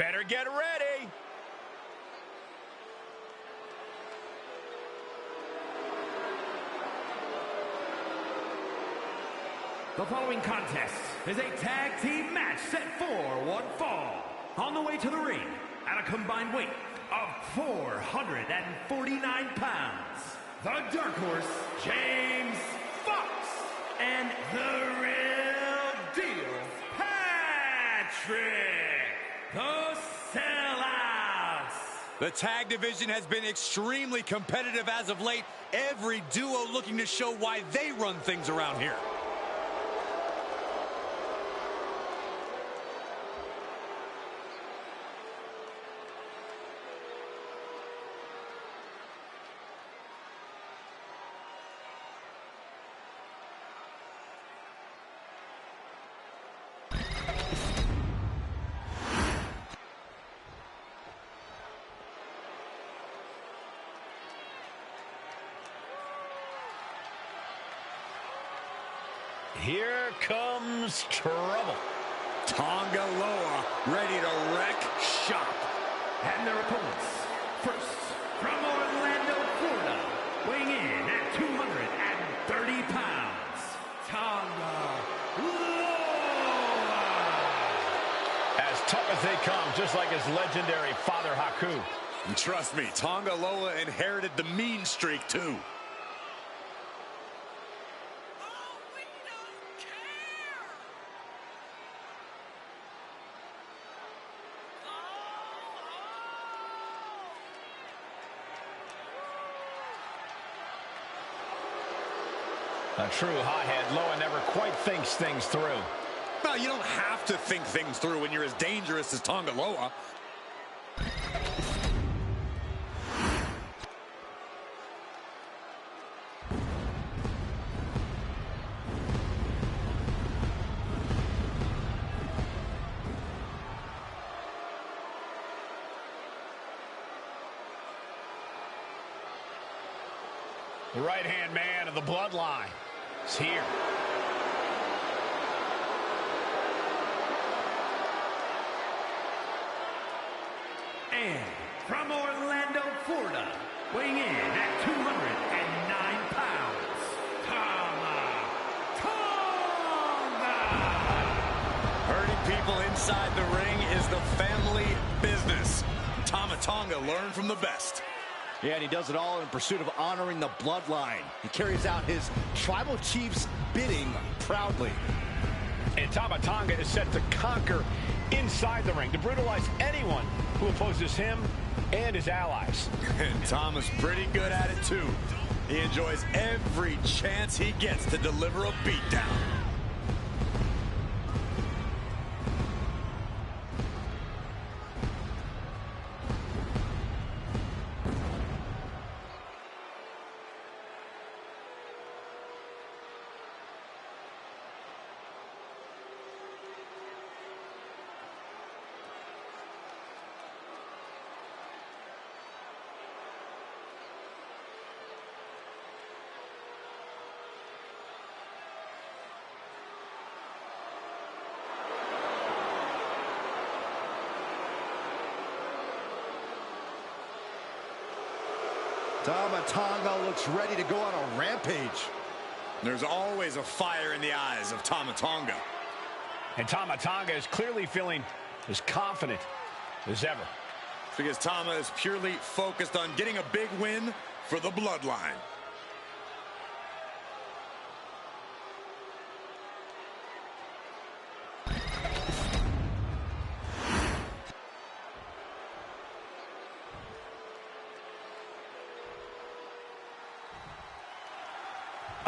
better get ready. The following contest is a tag team match set for one fall. On the way to the ring, at a combined weight of 449 pounds, the Dark Horse, James Fox, and the Real Deal, Patrick, the Sellouts. The tag division has been extremely competitive as of late. Every duo looking to show why they run things around here. Here comes trouble. Tonga Loa ready to wreck shop. And their opponents, first, from Orlando, Florida, weighing in at 230 pounds, Tonga Loa. As tough as they come, just like his legendary father, Haku. And trust me, Tonga Loa inherited the mean streak, too. A true hothead, Loa never quite thinks things through. Well, you don't have to think things through when you're as dangerous as Tonga Loa. The right-hand man of the bloodline is here. And from Orlando, Florida, weighing in at 209 pounds, Tonga. Hurting people inside the ring is the family business. Tonga learned from the best. Yeah, and he does it all in pursuit of honoring the bloodline. He carries out his tribal chief's bidding proudly. And Tonga is set to conquer inside the ring, to brutalize anyone who opposes him and his allies. And Tama's pretty good at it, too. He enjoys every chance he gets to deliver a beatdown. Tonga looks ready to go on a rampage. There's always a fire in the eyes of Tonga. And Tonga is clearly feeling as confident as ever. Because Tama is purely focused on getting a big win for the bloodline.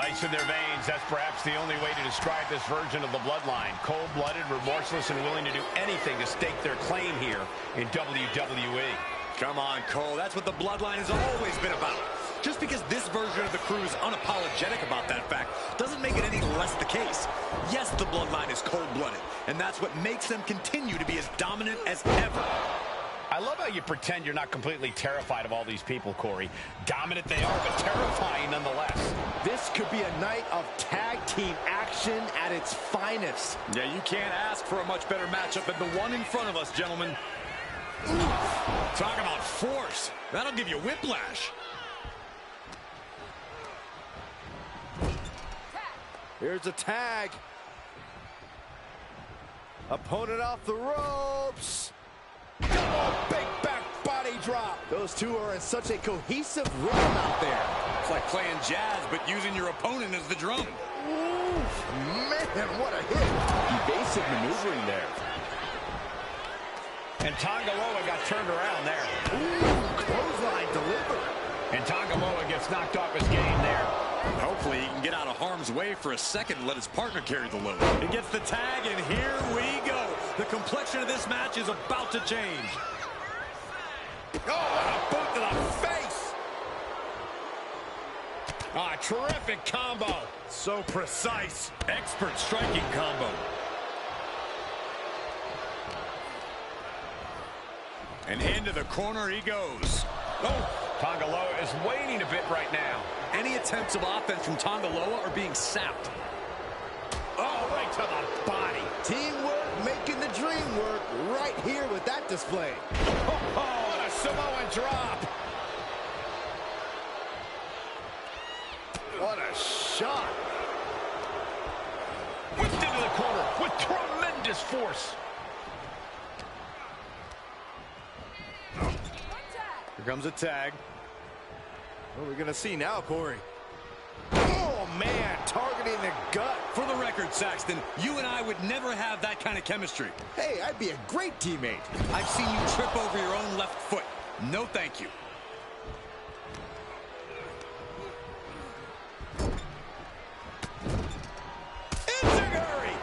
Ice in their veins, that's perhaps the only way to describe this version of the bloodline. Cold-blooded, remorseless, and willing to do anything to stake their claim here in WWE. Come on, Cole, that's what the bloodline has always been about. Just because this version of the crew is unapologetic about that fact doesn't make it any less the case. Yes, the bloodline is cold-blooded, and that's what makes them continue to be as dominant as ever. I love how you pretend you're not completely terrified of all these people, Corey. Dominant they are, but terrifying nonetheless. This could be a night of tag team action at its finest. Yeah, you can't ask for a much better matchup than the one in front of us, gentlemen. Talk about force. That'll give you whiplash. Here's a tag. Opponent off the ropes. Oh, big back body drop. Those two are in such a cohesive rhythm out there. It's like playing jazz, but using your opponent as the drum. Ooh, man, what a hit. Evasive maneuvering there. And Tonga Loa got turned around there. Ooh, clothesline delivered. And Tonga Loa gets knocked off his game there. Hopefully he can get out of harm's way for a second and let his partner carry the load. He gets the tag, and here we go. The complexion of this match is about to change. Oh, what a boot to the face. Ah, terrific combo. So precise. Expert striking combo. And into the corner he goes. Oh, Tonga Loa is waiting a bit right now. Any attempts of offense from Tonga Loa are being sapped. Oh, right to the body. Teamwork making the dream work right here with that display. Oh, what a Samoan drop. What a shot. Whipped into the corner with tremendous force. Here comes a tag. What are we going to see now, Corey? Oh, man, targeting the gut. For the record, Saxton, you and I would never have that kind of chemistry. Hey, I'd be a great teammate. I've seen you trip over your own left foot. No thank you. Enziguri!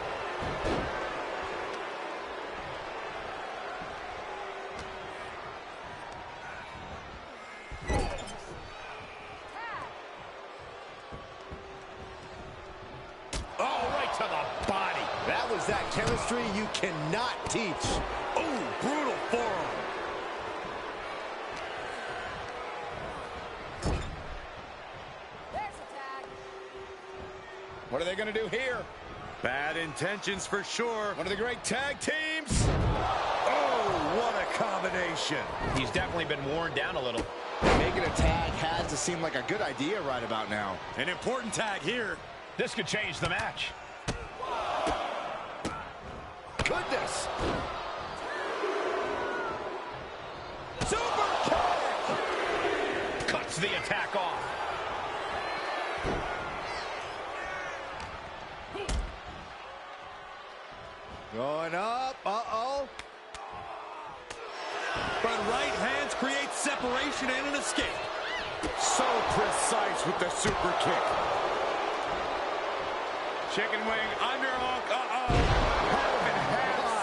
Oh, right to the body. That was that chemistry you cannot teach. Oh, brutal forearm. What are they going to do here? Bad intentions for sure. One of the great tag teams. Oh, what a combination. He's definitely been worn down a little. Making a tag has to seem like a good idea right about now. An important tag here. This could change the match. Goodness! Super kick! Cuts the attack off. Going up. Uh-oh. But right hands create separation and an escape. So precise with the super kick. Chicken wing underhook.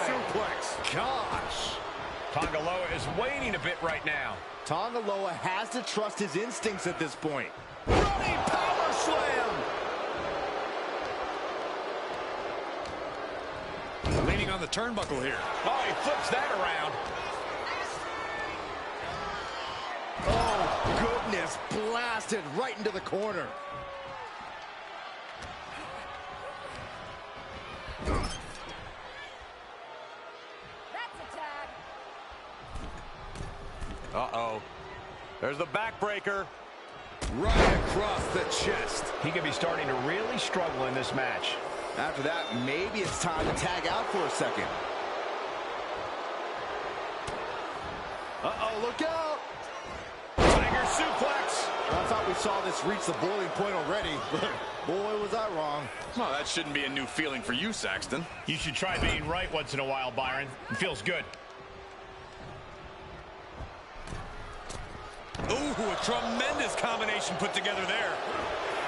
Suplex. Gosh. Tonga Loa is waiting a bit right now. Tonga Loa has to trust his instincts at this point. Running power slam. Leaning on the turnbuckle here. Oh, he flips that around. Oh, goodness. Blasted right into the corner. Uh-oh. There's the backbreaker. Right across the chest. He could be starting to really struggle in this match. After that, maybe it's time to tag out for a second. Uh-oh, look out! Tiger suplex. I thought we saw this reach the boiling point already, but boy, was I wrong. Well, that shouldn't be a new feeling for you, Saxton. You should try being right once in a while, Byron. It feels good. Ooh, a tremendous combination put together there.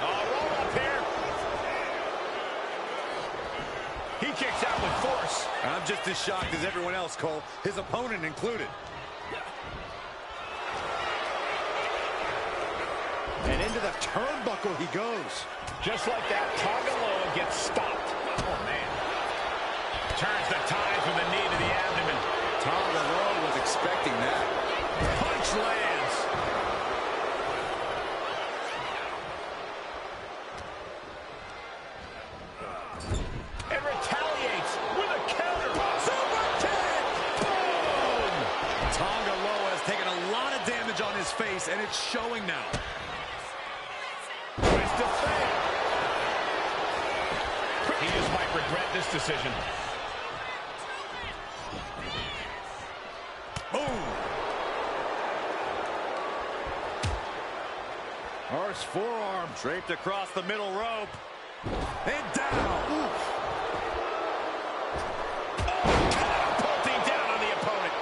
Roll up here. He kicks out with force. I'm just as shocked as everyone else, Cole, his opponent included. And into the turnbuckle he goes. Just like that, Tonga Loa gets stopped. Oh, man. Turns the ties with a knee to the abdomen. Tonga Loa was expecting that. Punch lands. face, and it's showing now. Twist of fate. He just might regret this decision. Boom. Harsh forearm. Draped across the middle rope. And down. Oof. Catapulting down on the opponent.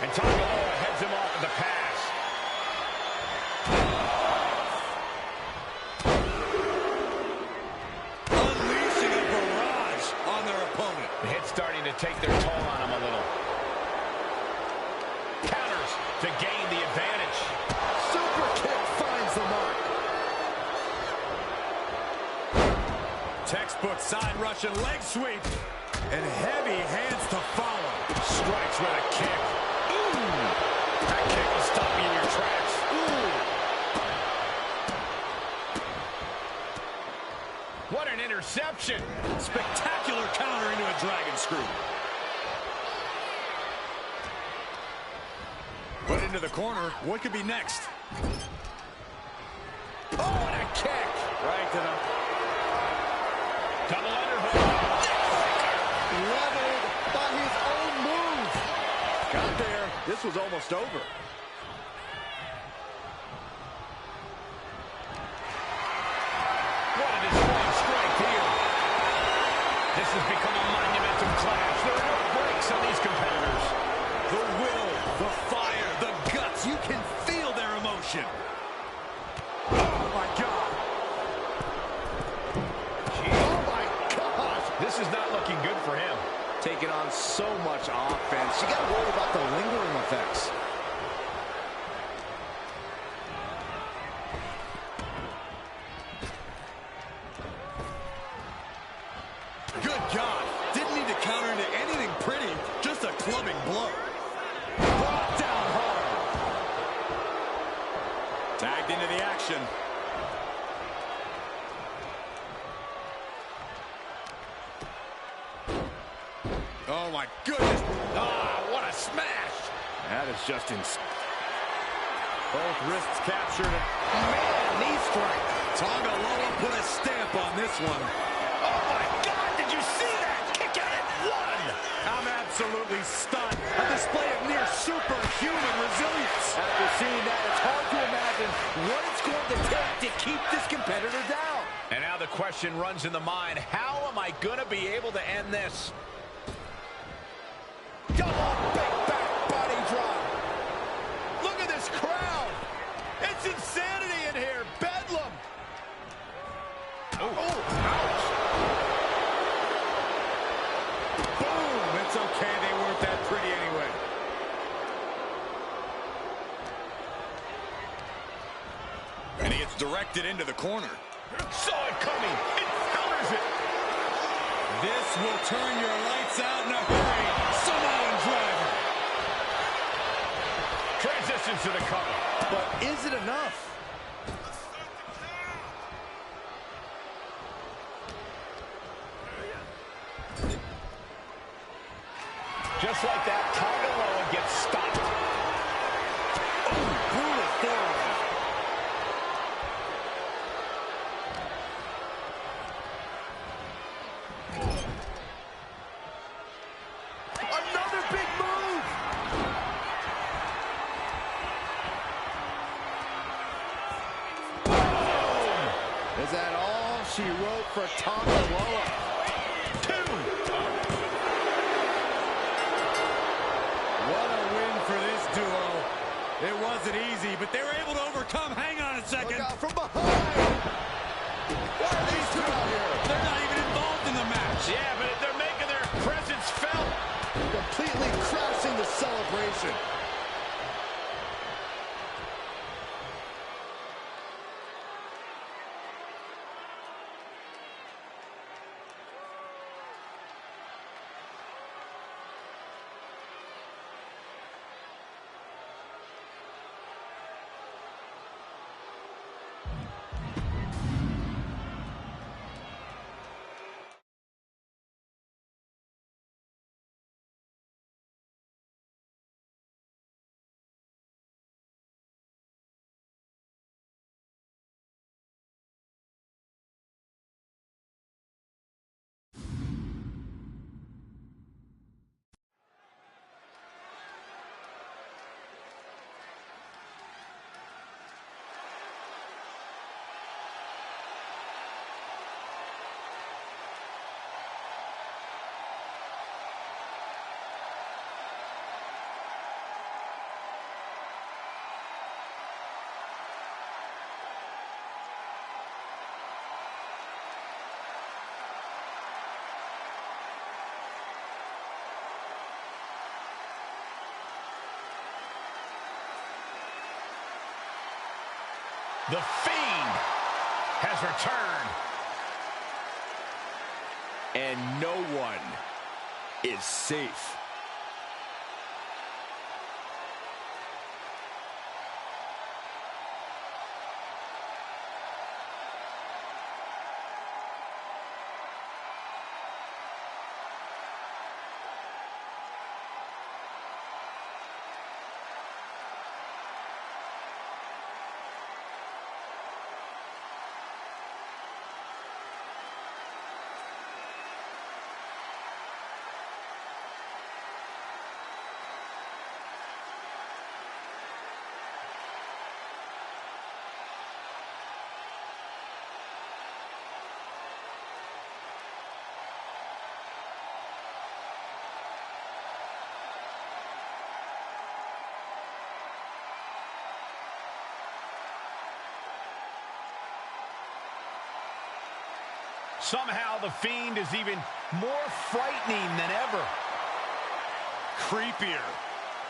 And Tagaloa heads him off with the pass. Unleashing a barrage on their opponent. The hit's starting to take their toll on him a little. Counters to gain the advantage. Super kick finds the mark. Textbook side Russian leg sweep. And heavy hands to follow. Strikes with a kick. Ooh! That kick will stop you in your tracks. Ooh! What an interception! Spectacular counter into a dragon screw. Put into the corner. What could be next? Oh, and a kick. Right to the... Double underhook. Leveled by his own move. Got there. This was almost over. What a display of strength here. This has become a monumental clash. There are no breaks on these competitors. The will, the fire, the guts. You can feel their emotion. Oh, my God. Oh, my gosh. This is not looking good for him. Taking on so much offense. You got to worry about the lingering effects. Good God. Didn't need to counter into anything pretty. Just a clubbing blow. Brought down hard. Tagged into the action. Oh, my goodness. Ah, what a smash! That is just insane. Both wrists captured. Man, knee strike. Tagaloa put a stamp on this one. Oh my God, did you see that? Kick out at one! I'm absolutely stunned. A display of near superhuman resilience. After seeing that, it's hard to imagine what it's going to take to keep this competitor down. And now the question runs in the mind, how am I going to be able to end this? Double big back body drop. Look at this crowd. It's insanity in here. Bedlam. Oh, ouch! Boom. It's okay. They weren't that pretty anyway. And he gets directed into the corner. Saw it coming. It counters it. This will turn your lights out in a hurry. Samoan driver. Transitions to the cover. But is it enough? Just like that, Tagaloa gets stopped. Oh, brutal forearm. Another big move. Is that all she wrote for Tagaloa? What a win for this duo. It wasn't easy, but they were able to overcome. Hang on a second. Look out from behind. Why are these two out here? They're not even involved in the match. Yeah, but they're making their presence felt. Completely crashing the celebration. The Fiend has returned. And no one is safe. Somehow the Fiend is even more frightening than ever. Creepier,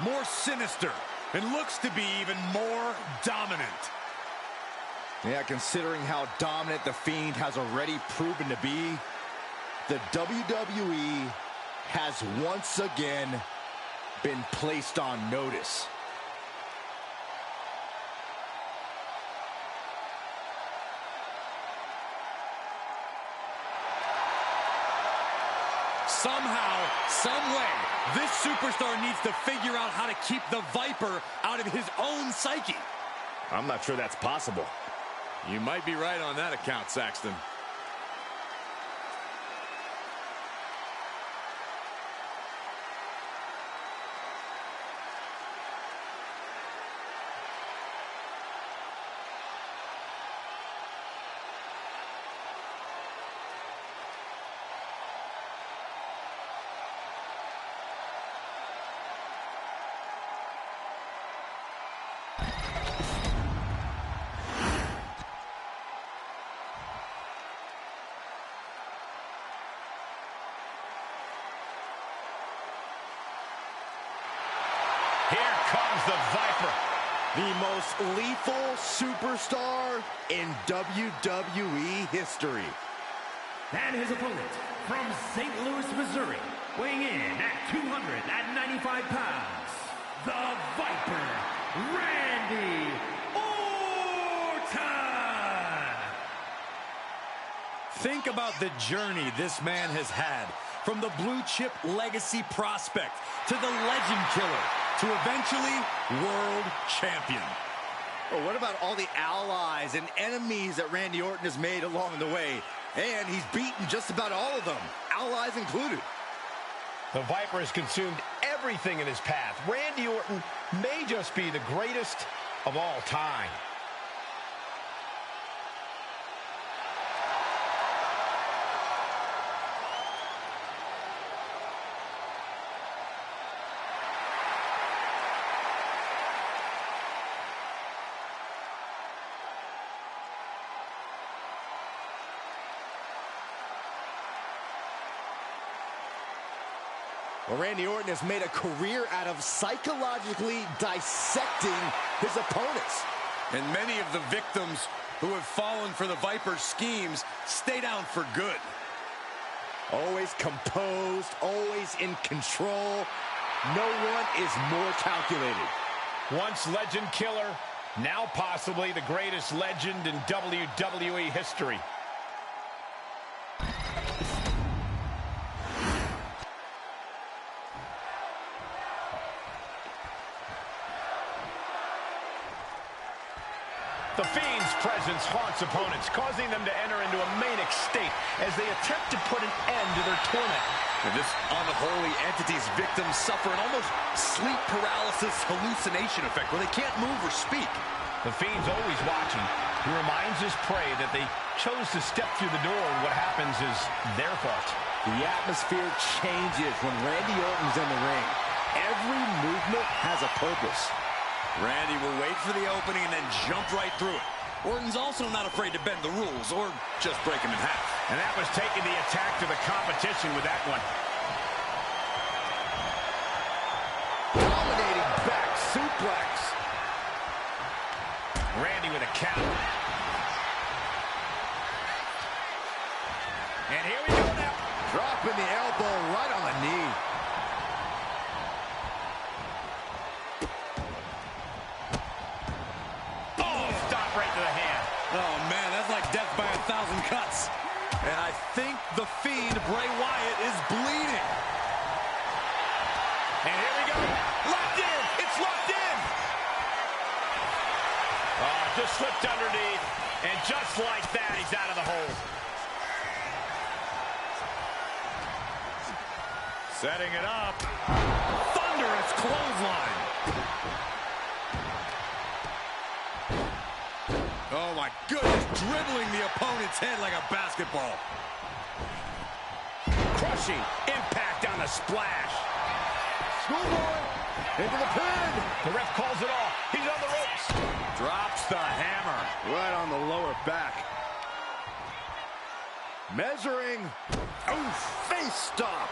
more sinister, and looks to be even more dominant. Yeah, considering how dominant the Fiend has already proven to be, the WWE has once again been placed on notice. Somehow, some way, this superstar needs to figure out how to keep the Viper out of his own psyche. I'm not sure that's possible. You might be right on that account, Saxton. Here comes the Viper. The most lethal superstar in WWE history. And his opponent from St. Louis, Missouri, weighing in at 295 pounds, the Viper, Randy Orton! Think about the journey this man has had, from the blue chip legacy prospect to the legend killer to eventually world champion. Well, what about all the allies and enemies that Randy Orton has made along the way? And he's beaten just about all of them, allies included. The Viper has consumed everything in his path. Randy Orton may just be the greatest of all time. Well, Randy Orton has made a career out of psychologically dissecting his opponents. And many of the victims who have fallen for the Viper's schemes stay down for good. Always composed, always in control. No one is more calculated. Once legend killer, now possibly the greatest legend in WWE history. The Fiend's presence haunts opponents, causing them to enter into a manic state as they attempt to put an end to their torment. And this unholy entity's victims suffer an almost sleep paralysis hallucination effect where they can't move or speak. The Fiend's always watching. He reminds his prey that they chose to step through the door, and what happens is their fault. The atmosphere changes when Randy Orton's in the ring. Every movement has a purpose. Randy will wait for the opening and then jump right through it. Orton's also not afraid to bend the rules or just break them in half. And that was taking the attack to the competition with that one. Dominating back suplex. Randy with a count. And here we go now. Dropping the elbow right on the knee. Oh, stop right to the hand. Oh, man, that's like death by 1,000 cuts. And I think the Fiend, Bray Wyatt, is bleeding. And here we go. Locked in. It's locked in. Oh, just slipped underneath. And just like that, he's out of the hole. Setting it up. Thunderous clothesline. Oh, my goodness. Dribbling the opponent's head like a basketball. Crushing impact on the splash. Schoolboy into the pin. The ref calls it off. He's on the ropes. Drops the hammer. Right on the lower back. Measuring. Oh, face stop.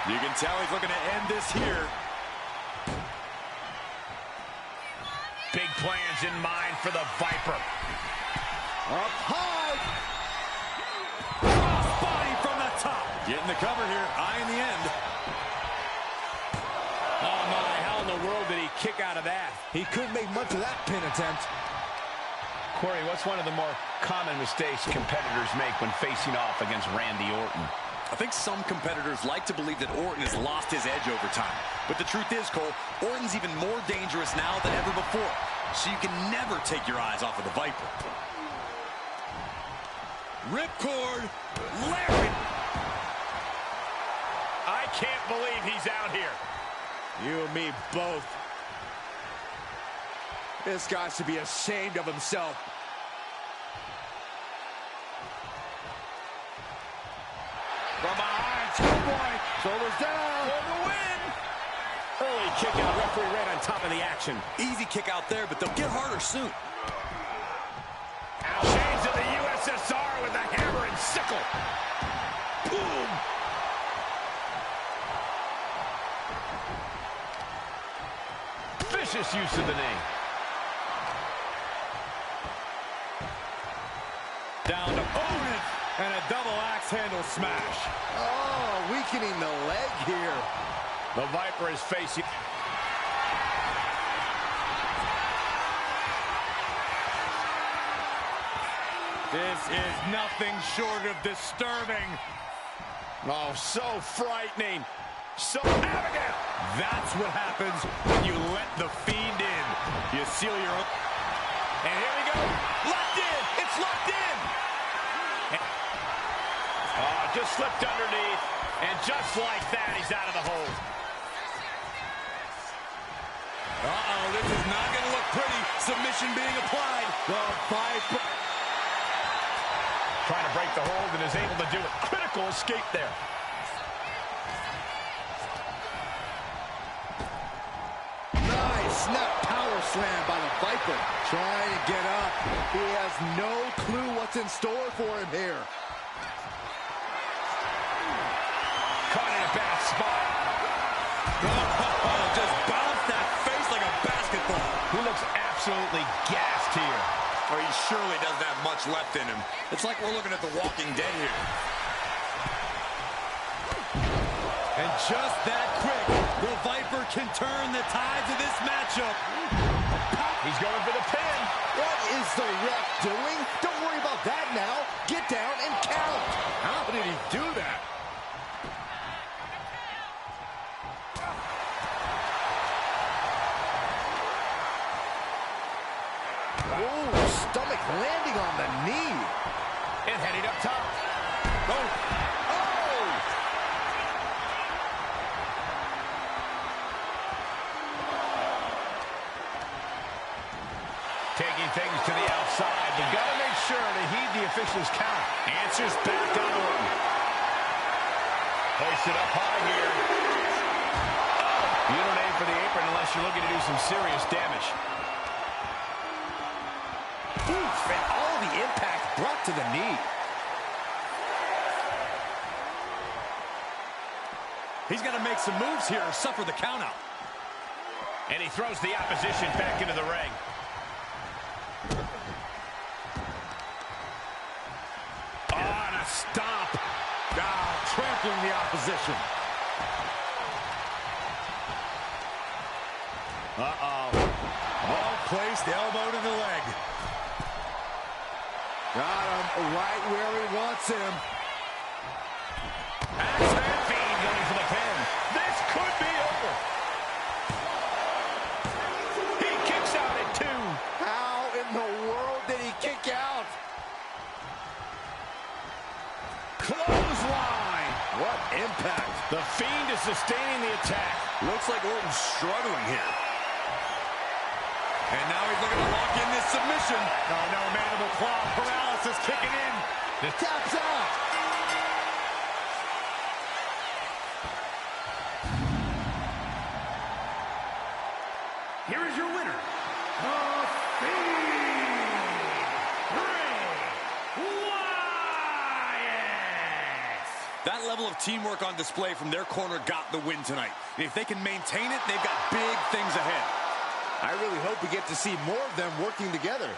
You can tell he's looking to end this here. Big plans in mind for the Viper. Up high. Cross body from the top. Getting the cover here. Eye in the end. Oh, my. How in the world did he kick out of that? He couldn't make much of that pin attempt. Corey, what's one of the more common mistakes competitors make when facing off against Randy Orton? I think some competitors like to believe that Orton has lost his edge over time. But the truth is, Cole, Orton's even more dangerous now than ever before. So you can never take your eyes off of the Viper. Ripcord, Larry. I can't believe he's out here. You and me both. This guy should be ashamed of himself. From behind, Schoolboy, shoulders down. For the win. Early kick out. Referee right on top of the action. Easy kick out there, but they'll get harder soon. Shades of the USSR with the hammer and sickle. Boom. Vicious use of the knee. Down to opponent, and a double axe handle smash. Oh, weakening the leg here. The Viper is facing. This is nothing short of disturbing. Oh, so frightening. So Abigail. That's what happens when you let the Fiend in. You seal your own. And here we go. Locked in. It's locked in. Oh, just slipped underneath. And just like that, he's out of the hole. Uh-oh, this is not going to look pretty. Submission being applied. The Viper. Trying to break the hold and is able to do it. Critical escape there. Nice snap power slam by the Viper. Trying to get up. He has no clue what's in store for him here. Caught in a bad spot. Oh, just bounced that face like a basketball. He looks absolutely gassed here. Oh, he surely doesn't have much left in him. It's like we're looking at The Walking Dead here. And just that quick, the Viper can turn the tides of this matchup. He's going for the pin. What is the ref doing? Don't worry about that now. Get down and count. How did he do that? Oh, stomach landing on the knee. And heading up top. Oh! Oh! Taking things to the outside. But got to make sure to heed the official's count. Answers back on Orton. Hoisted up high here. You don't aim for the apron unless you're looking to do some serious damage. Oof, and all the impact brought to the knee. He's got to make some moves here or suffer the countout. And he throws the opposition back into the ring. Oh, and a stomp. Trampling the opposition. Uh-oh. Well-placed elbow to the leg. Got him right where he wants him. Axeman Fiend going for the pin. This could be over. He kicks out at 2. How in the world did he kick out? Clothesline. What impact. The Fiend is sustaining the attack. Looks like Orton's struggling here. And now he's looking to lock in this submission. Oh, no, mandible claw paralysis kicking in. The tap's out. Here is your winner, The Fiend, Bray Wyatt. That level of teamwork on display from their corner got the win tonight. And if they can maintain it, they've got big things ahead. I really hope we get to see more of them working together.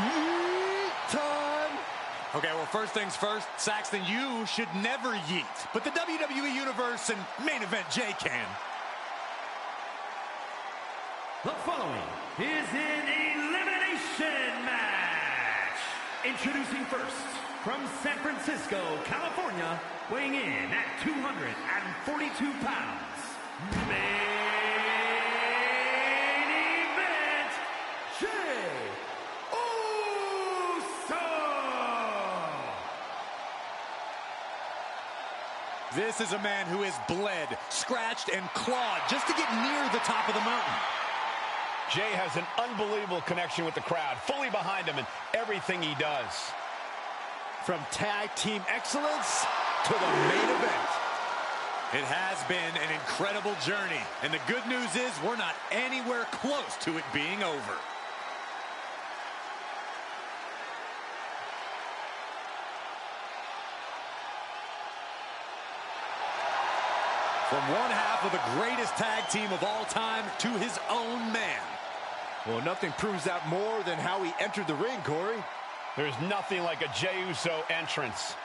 Yeet time! Okay, well, first things first, Saxton, you should never yeet. But the WWE Universe and main event Jay can. The following is an elimination match. Introducing first, from San Francisco, California, weighing in at 242 pounds, main event, Jay Uso! This is a man who has bled, scratched, and clawed just to get near the top of the mountain. Jay has an unbelievable connection with the crowd, fully behind him in everything he does. From tag team excellence to the main event. It has been an incredible journey, and the good news is we're not anywhere close to it being over. From one half of the greatest tag team of all time to his own man. Well, nothing proves that more than how he entered the ring, Corey. There's nothing like a Jey Uso entrance.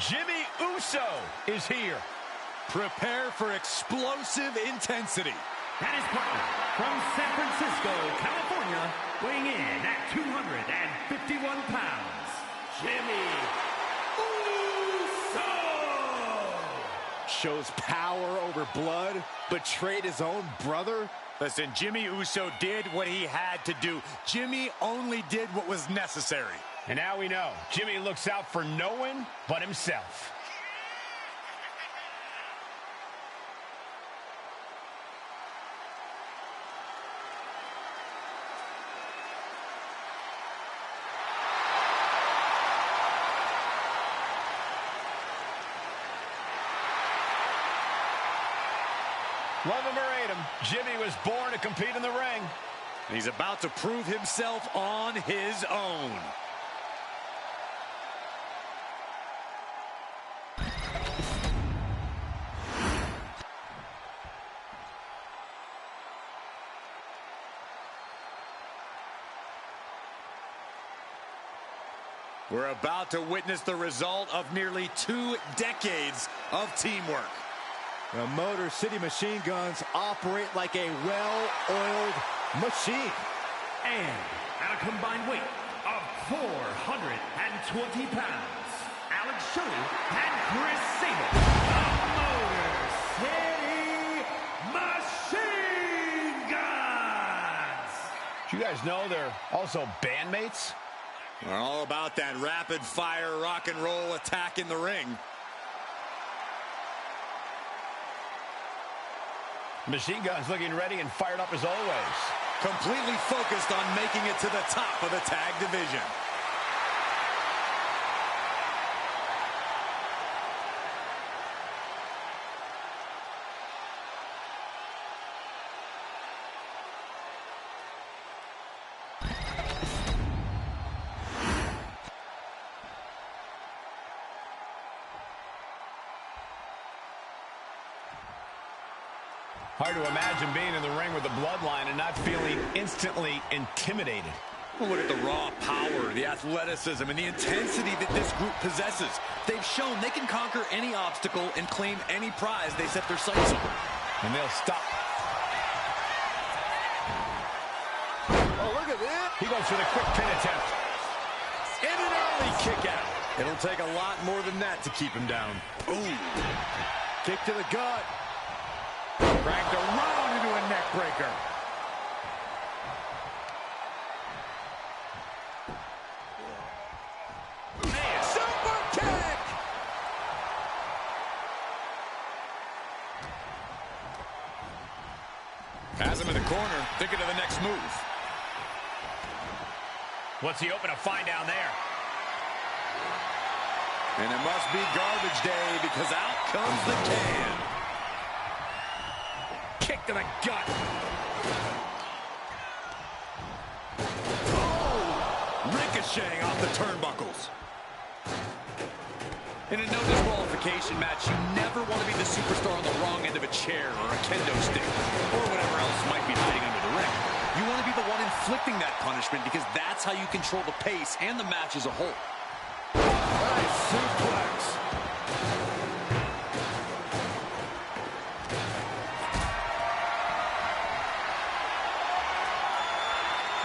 Jimmy Uso is here. Prepare for explosive intensity. And his partner from San Francisco, California, weighing in at 251 pounds, Jimmy Uso! Shows power over blood, betrayed his own brother. Listen, Jimmy Uso did what he had to do. Jimmy only did what was necessary. And now we know, Jimmy looks out for no one but himself. Love him or hate him, Jimmy was born to compete in the ring. And he's about to prove himself on his own. We're about to witness the result of nearly 2 decades of teamwork. The Motor City Machine Guns operate like a well-oiled machine. And at a combined weight of 420 pounds, Alex Shelley and Chris Sable, the Motor City Machine Guns! Do you guys know they're also bandmates? We're all about that rapid-fire rock and roll attack in the ring. Machine Gun's looking ready and fired up as always. Completely focused on making it to the top of the tag division. Hard to imagine being in the ring with the Bloodline and not feeling instantly intimidated. Well, look at the raw power, the athleticism, and the intensity that this group possesses. They've shown they can conquer any obstacle and claim any prize they set their sights on. And they'll stop. Oh, look at this. He goes for the quick pin attempt. And an early kick out. It'll take a lot more than that to keep him down. Ooh. Kick to the gut. Cracked around into a neck breaker. Man, super kick! Has him in the corner, thinking of the next move. What's he open to find down there? And it must be garbage day because out comes the can. Kick to the gut. Oh! Ricocheting off the turnbuckles. In a no disqualification match, you never want to be the superstar on the wrong end of a chair or a kendo stick or whatever else might be hiding under the ring. You want to be the one inflicting that punishment because that's how you control the pace and the match as a whole. Nice suplex.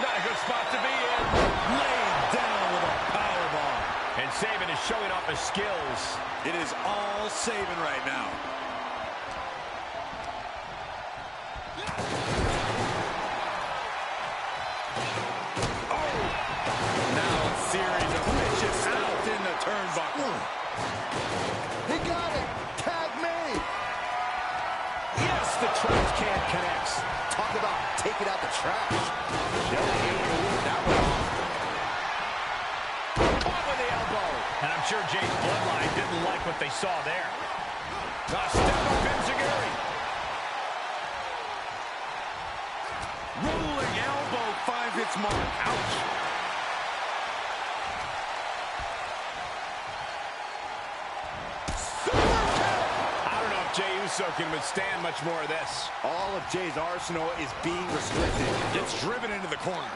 Not a good spot to be in. Laid down with a powerbomb. And Saban is showing off his skills. It is all Saban right now. Oh! Now a series of vicious stops in the turnbuckle. He got it. Tag me. Yes, the trash can connects. Talk about taking out the trash. Shelley able to work that one off. Caught with the elbow. And I'm sure Jay's Bloodline didn't like what they saw there. Step up Enziguri. Rolling elbow finds its mark. Ouch. Jey Uso can withstand much more of this. All of Jey's arsenal is being restricted. Gets driven into the corner.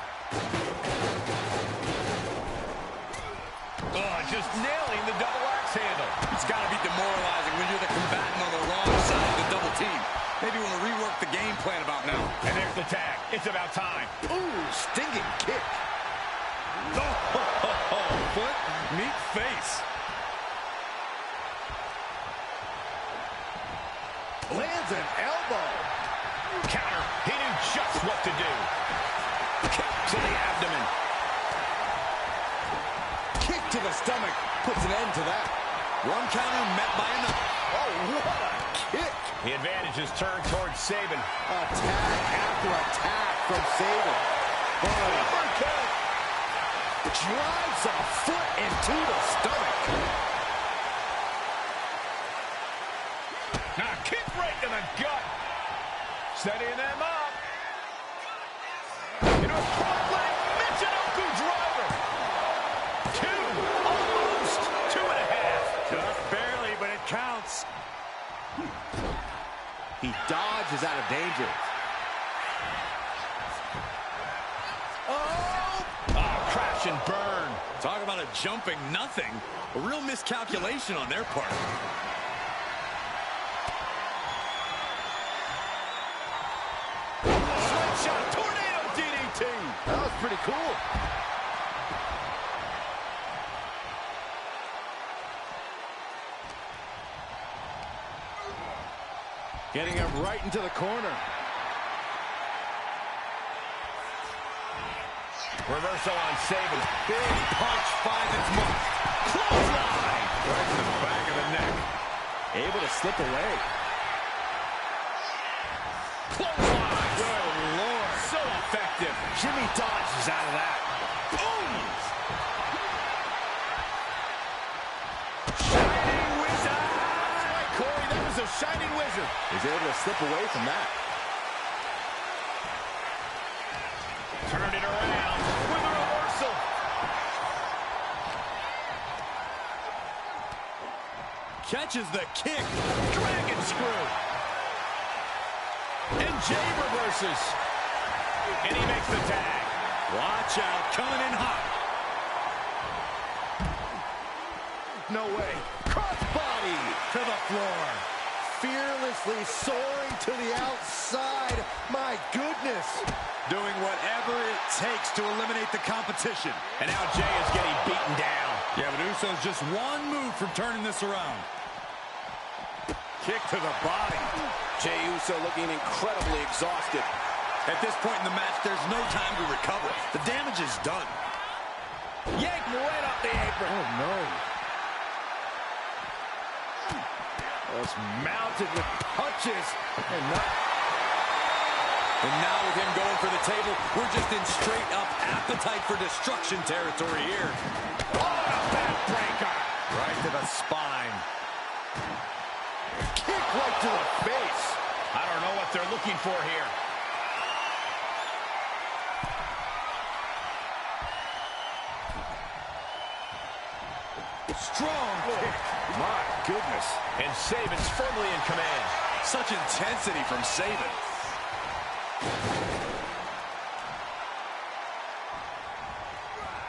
Oh, just nailing the double axe handle. It's got to be demoralizing when you're the combatant on the wrong side of the double team. Maybe want to rework the game plan about now. And there's the tag. It's about time. Ooh, stinging kick. Oh, foot, meet face. Lands an elbow. Counter. He knew just what to do. Kick to the abdomen. Kick to the stomach. Puts an end to that. One counter met by another. Oh, what a kick. The advantage is turned towards Sabin. Attack after attack from Sabin. Uppercut. Drives a foot into the stomach. Now kick right to the gut. Setting them up. Into a front leg Michinoku driver. Almost 2.5. Just barely, but it counts. He dodges out of danger. Oh, crash and burn. Talk about a jumping nothing. A real miscalculation on their part. Slingshot, tornado DDT. That was pretty cool. Getting him right into the corner. Reversal on Sabin. Big punch finds its mark. Clothesline. Right to the back of the neck. Able to slip away. Clothesline. Good Lord. So effective. Jimmy dodges out of that. Boom. Shining Wizard. That's right, Corey. That was a Shining Wizard. He's able to slip away from that. Turned it around with a reversal. Catches the kick. Dragon screw. And Jey reverses. And he makes the tag. Watch out. Coming in hot. No way. Crossbody to the floor. Fearlessly soaring to the outside. My goodness. Doing whatever it takes to eliminate the competition. And now Jey is getting beaten down. Yeah, but Uso's just one move from turning this around. Kick to the body. Jey Uso looking incredibly exhausted. At this point in the match, there's no time to recover. The damage is done. Yanked right off the apron. Oh, no. It's mounted with punches. And now with him going for the table, we're just in straight up appetite for destruction territory here. Oh, a backbreaker. Right to the spine. Kick right to the face. I don't know what they're looking for here. Strong kick. My goodness. And Sabin's firmly in command. Such intensity from Sabin.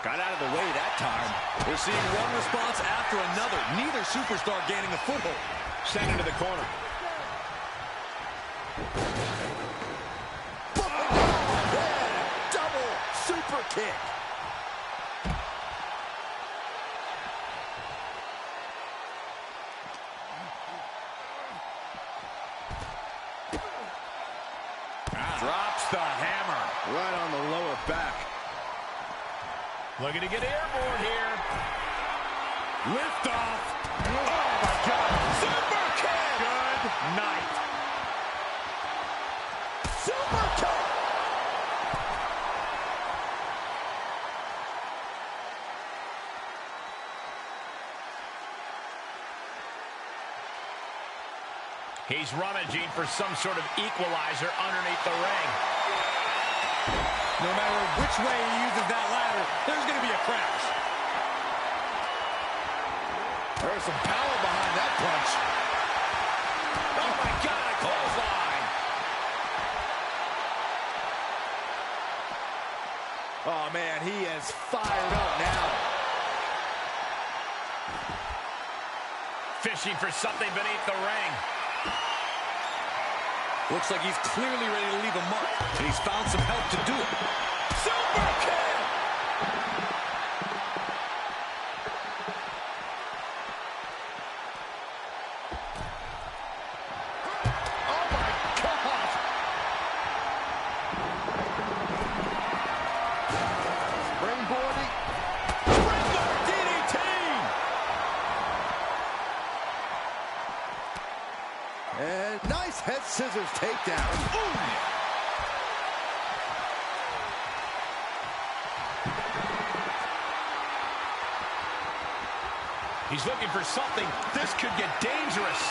Got out of the way that time. We're seeing one response after another. Neither superstar gaining a foothold. Sent into the corner. Double super kick. Drops the hammer. Right on the lower back. Looking to get airborne here. Lift off. Oh, my God. Super kick. Good night. Super kick. He's rummaging for some sort of equalizer underneath the ring. No matter which way he uses that ladder, there's going to be a crash. There's some power behind that punch. Oh, my God, a clothesline. Oh, man, he is fired up now. Fishing for something beneath the ring. Looks like he's clearly ready to leave a mark, and he's found some help to do it. Super kick. Oh, my God. Springboarding. Springboard DDT. And nice head scissors takedown. He's looking for something. This could get dangerous.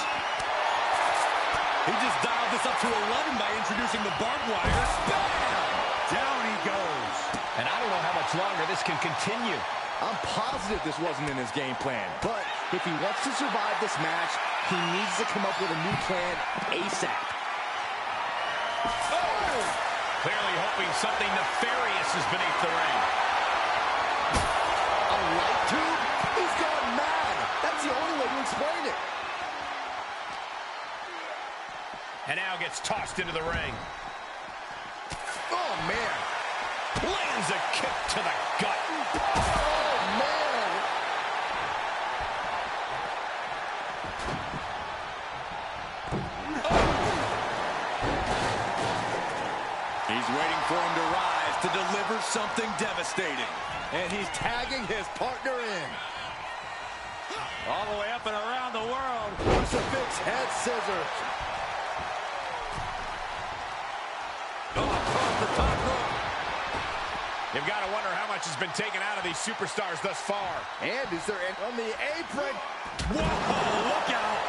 He just dialed this up to 11 by introducing the barbed wire. Bam! Down he goes. And I don't know how much longer this can continue. I'm positive this wasn't in his game plan, but if he wants to survive this match, he needs to come up with a new plan ASAP. Oh! Clearly hoping something nefarious is beneath the ring. A light tube? He's gone mad. That's the only way to explain it. And now gets tossed into the ring. Oh, man. Lands a kick to the gut. Oh, man. He's waiting for him to rise to deliver something devastating. And he's tagging his partner in. All the way up and around the world. Crucifix head scissors. Across the top rope. You've got to wonder how much has been taken out of these superstars thus far. And is there on the apron? Whoa, look out.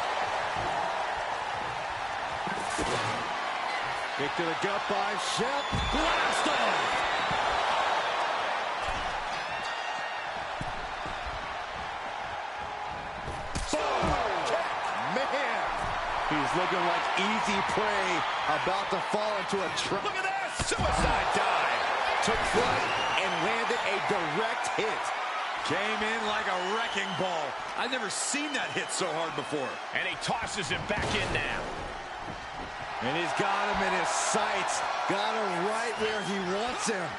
Kick to the gut by Shep. Blast off. Man, he's looking like easy prey, about to fall into a trap. Look at this! Suicide dive! Took flight and landed a direct hit. Came in like a wrecking ball. I've never seen that hit so hard before. And he tosses him back in now. And he's got him in his sights. Got him right where he wants him.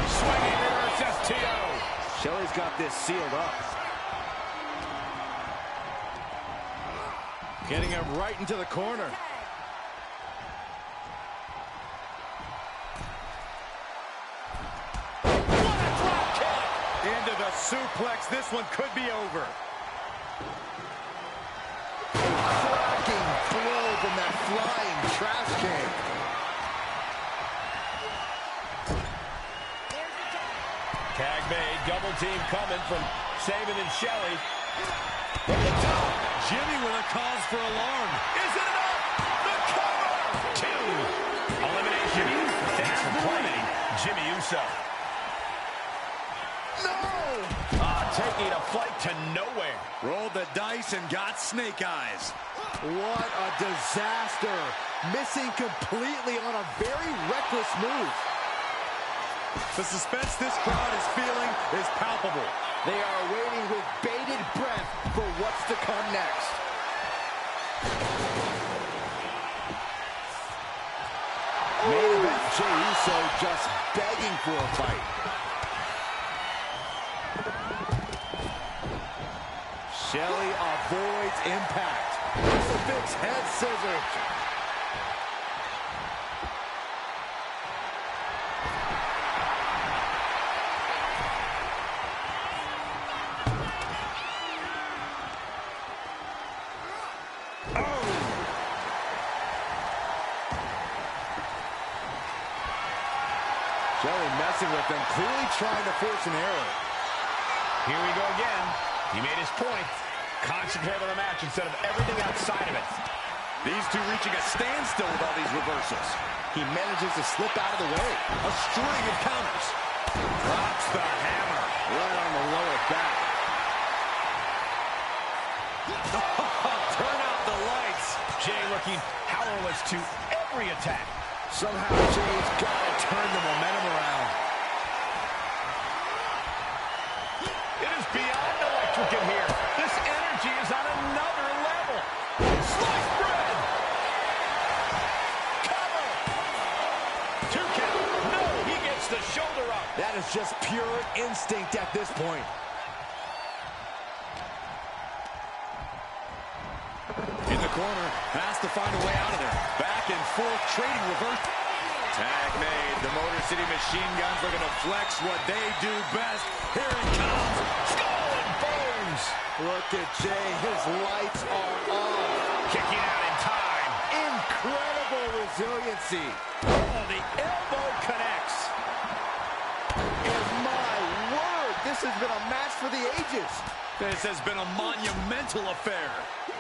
Swinging reverse STO. Shelley's got this sealed up. Getting him right into the corner. What a drop kick! Into the suplex. This one could be over. Cracking blow from that flying trash can. Tag made. Double team coming from Saban and Shelley. From the top, Jimmy with a cause for alarm. Is it enough? The cover! 2. Elimination. Thanks for playing, Jimmy Uso. No! Taking a flight to nowhere. Rolled the dice and got snake eyes. What a disaster. Missing completely on a very reckless move. The suspense this crowd is feeling is palpable. They are waiting with bated breath for what's to come next. Main event Jey Uso just begging for a fight. Shelley avoids impact. Crucifix head scissors. Shelley messing with them, clearly trying to force an error. Here we go again. He made his point. Concentrate on the match instead of everything outside of it. These two reaching a standstill with all these reversals. He manages to slip out of the way. A string of counters. Drops the hammer right on the lower back. Turn out the lights. Jay looking powerless to every attack. Somehow Jay's got to turn the momentum around. It is beyond electric in here. This energy is on another level. Sliced bread. Cover. 2 count. No, he gets the shoulder up. That is just pure instinct at this point. In the corner, has to find a way out of there. Back and forth, trading reverse. Tag made. The Motor City Machine Guns looking to flex what they do best. Here it comes. Skull and bones. Look at Jay. His lights are on. Kicking out in time. Incredible resiliency. Oh, the elbow connects. And my word, this has been a match for the ages. This has been a monumental affair.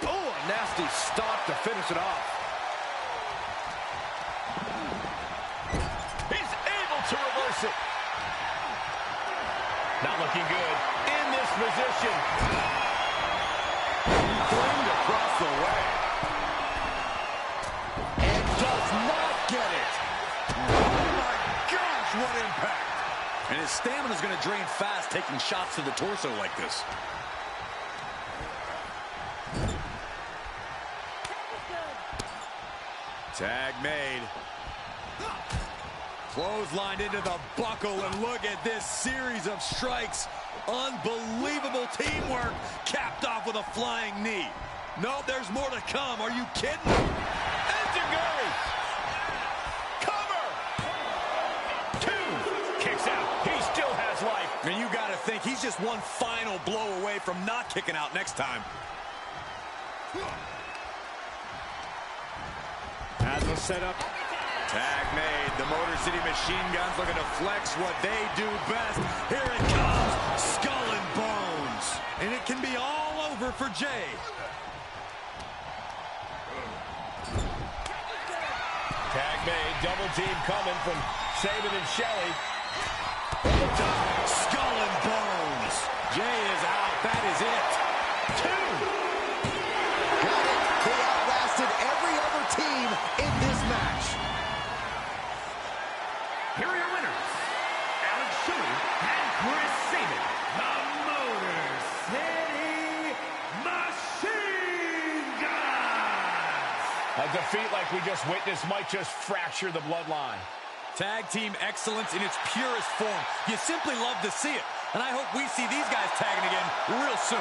Oh, a nasty stop to finish it off. He's able to reverse it. Not looking good in this position. Framed across the way. And does not get it. Oh my gosh, what impact. And his stamina is going to drain fast taking shots to the torso like this. Tag made. Clotheslined into the buckle, and look at this series of strikes. Unbelievable teamwork, capped off with a flying knee. No, there's more to come. Are you kidding? Enziguri. Cover. 2. Kicks out. He still has life. And you got to think he's just one final blow away from not kicking out next time. As a setup. Tag made. The Motor City Machine Guns looking to flex what they do best. Here it comes. Skull and bones. And it can be all over for Jay. Tag made. Double team coming from Saban and Shelley. Skull and bones. Jay is out. That is it. 2. Got it. They outlasted every other team in this match. Here are your winners, Alex Shelley and Chris Saban, the Motor City Machine Guns. A defeat like we just witnessed might just fracture the bloodline. Tag team excellence in its purest form. You simply love to see it. And I hope we see these guys tagging again real soon.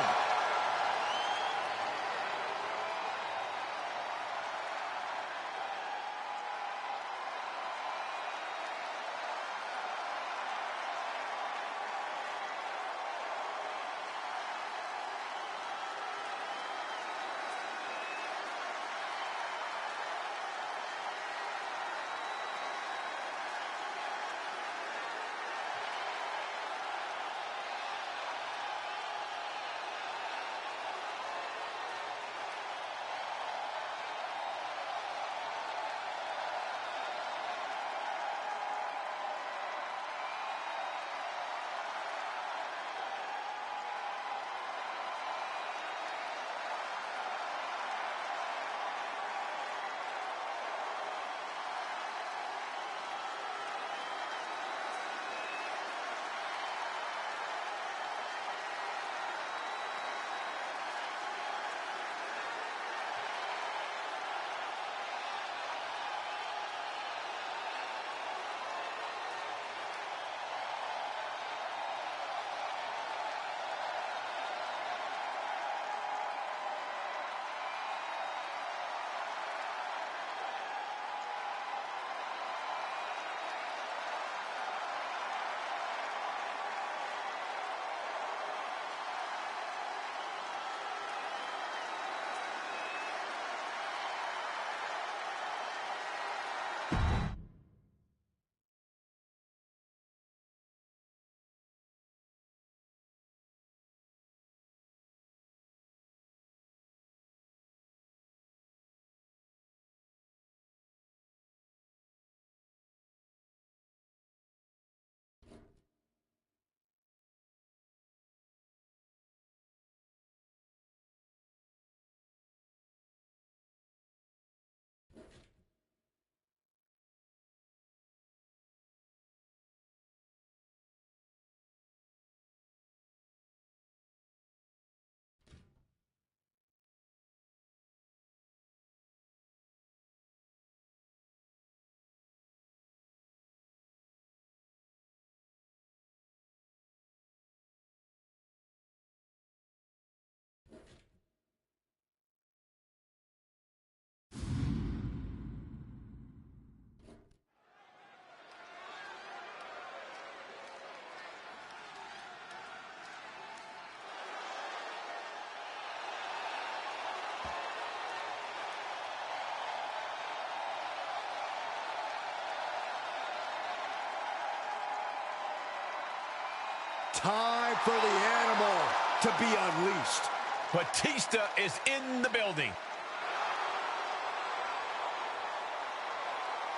time for the animal to be unleashed. Batista is in the building.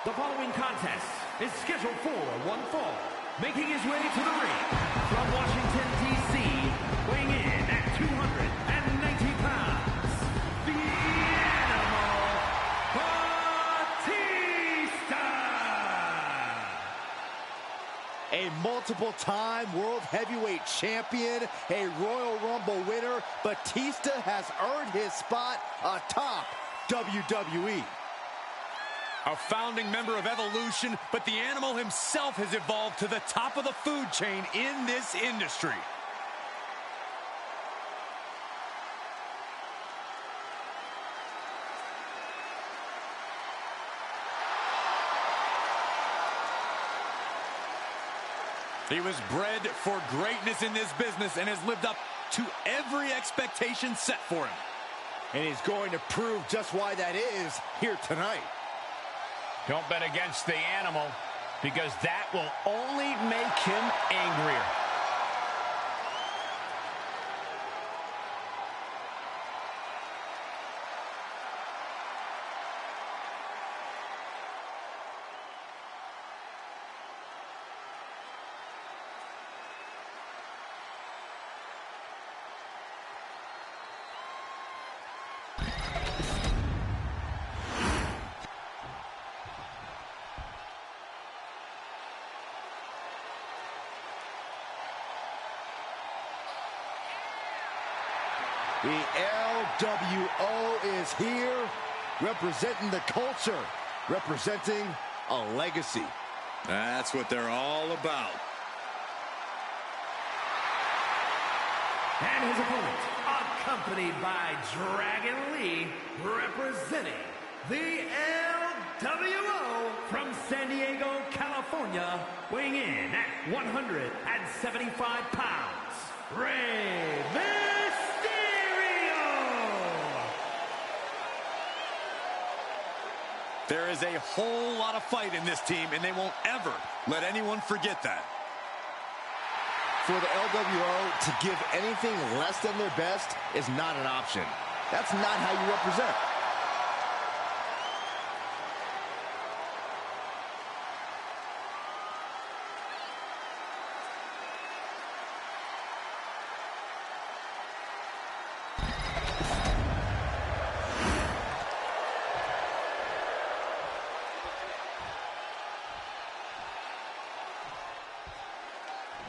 The following contest is scheduled for one fall. Making his way to the ring from Washington, D.C., weighing in at 290 pounds, the Animal, Batista! A multiple-time World Heavyweight Champion, a Royal Rumble winner, Batista has earned his spot atop WWE. A founding member of Evolution, but the Animal himself has evolved to the top of the food chain in this industry. He was bred for greatness in this business and has lived up to every expectation set for him. And he's going to prove just why that is here tonight. Don't bet against the Animal, because that will only make him angrier. The LWO is here, representing the culture, representing a legacy. That's what they're all about. And his opponent, accompanied by Dragon Lee, representing the LWO from San Diego, California, weighing in at 175 pounds, Rey Mysterio! There is a whole lot of fight in this team, and they won't ever let anyone forget that. For the LWO to give anything less than their best is not an option. That's not how you represent.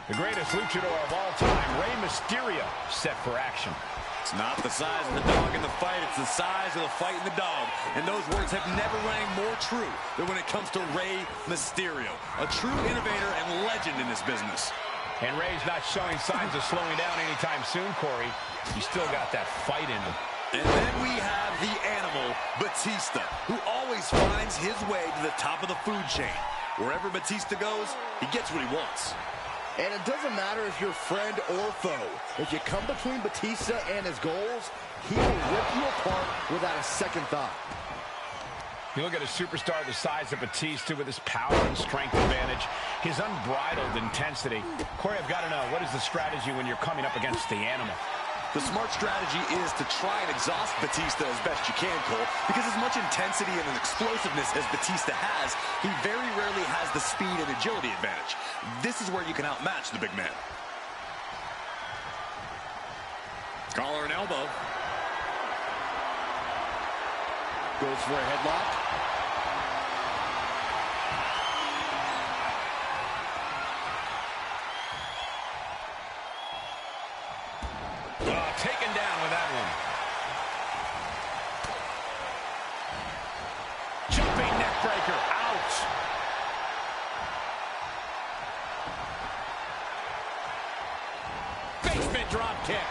The greatest luchador of all time, Rey Mysterio, set for action. It's not the size of the dog in the fight, it's the size of the fight in the dog. And those words have never rang more true than when it comes to Rey Mysterio, a true innovator and legend in this business. And Rey's not showing signs of slowing down anytime soon, Corey. He's still got that fight in him. And then we have the Animal, Batista, who always finds his way to the top of the food chain. Wherever Batista goes, he gets what he wants. And it doesn't matter if you're friend or foe. If you come between Batista and his goals, he will rip you apart without a second thought. You look at a superstar the size of Batista with his power and strength advantage, his unbridled intensity. Corey, I've got to know, what is the strategy when you're coming up against the Animal? The smart strategy is to try and exhaust Batista as best you can, Cole, because as much intensity and an explosiveness as Batista has, he very rarely has the speed and agility advantage. This is where you can outmatch the big man. Collar and elbow. Goes for a headlock. Taken down with that one. Jumping neck breaker. Ouch. Basement drop kick.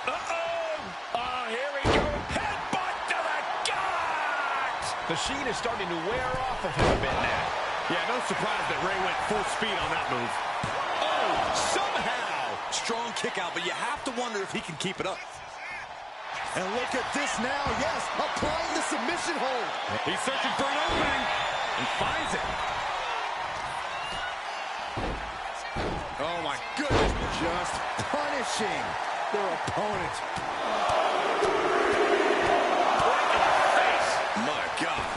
Oh, here we go. Headbutt to the gut. The sheen is starting to wear off of him a bit now. Yeah, no surprise that Rey went full speed on that move. Somehow, strong kick out, but you have to wonder if he can keep it up. And look at this now, yes, applying the submission hold. He's searching for an opening and finds it. just punishing their opponent. My God.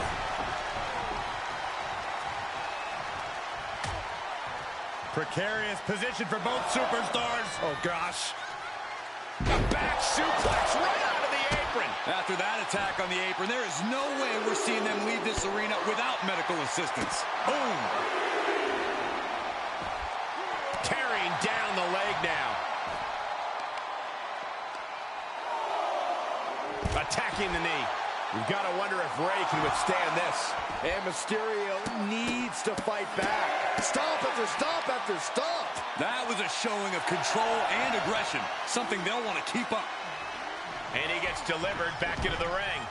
Precarious position for both superstars. Oh, gosh. A back suplex right out of the apron. After that attack on the apron, there is no way we're seeing them leave this arena without medical assistance. Boom. Tearing down the leg now. Attacking the knee. You've got to wonder if Ray can withstand this. And Mysterio needs to fight back. Stomp after stomp after stomp. That was a showing of control and aggression, something they'll want to keep up. And he gets delivered back into the ring.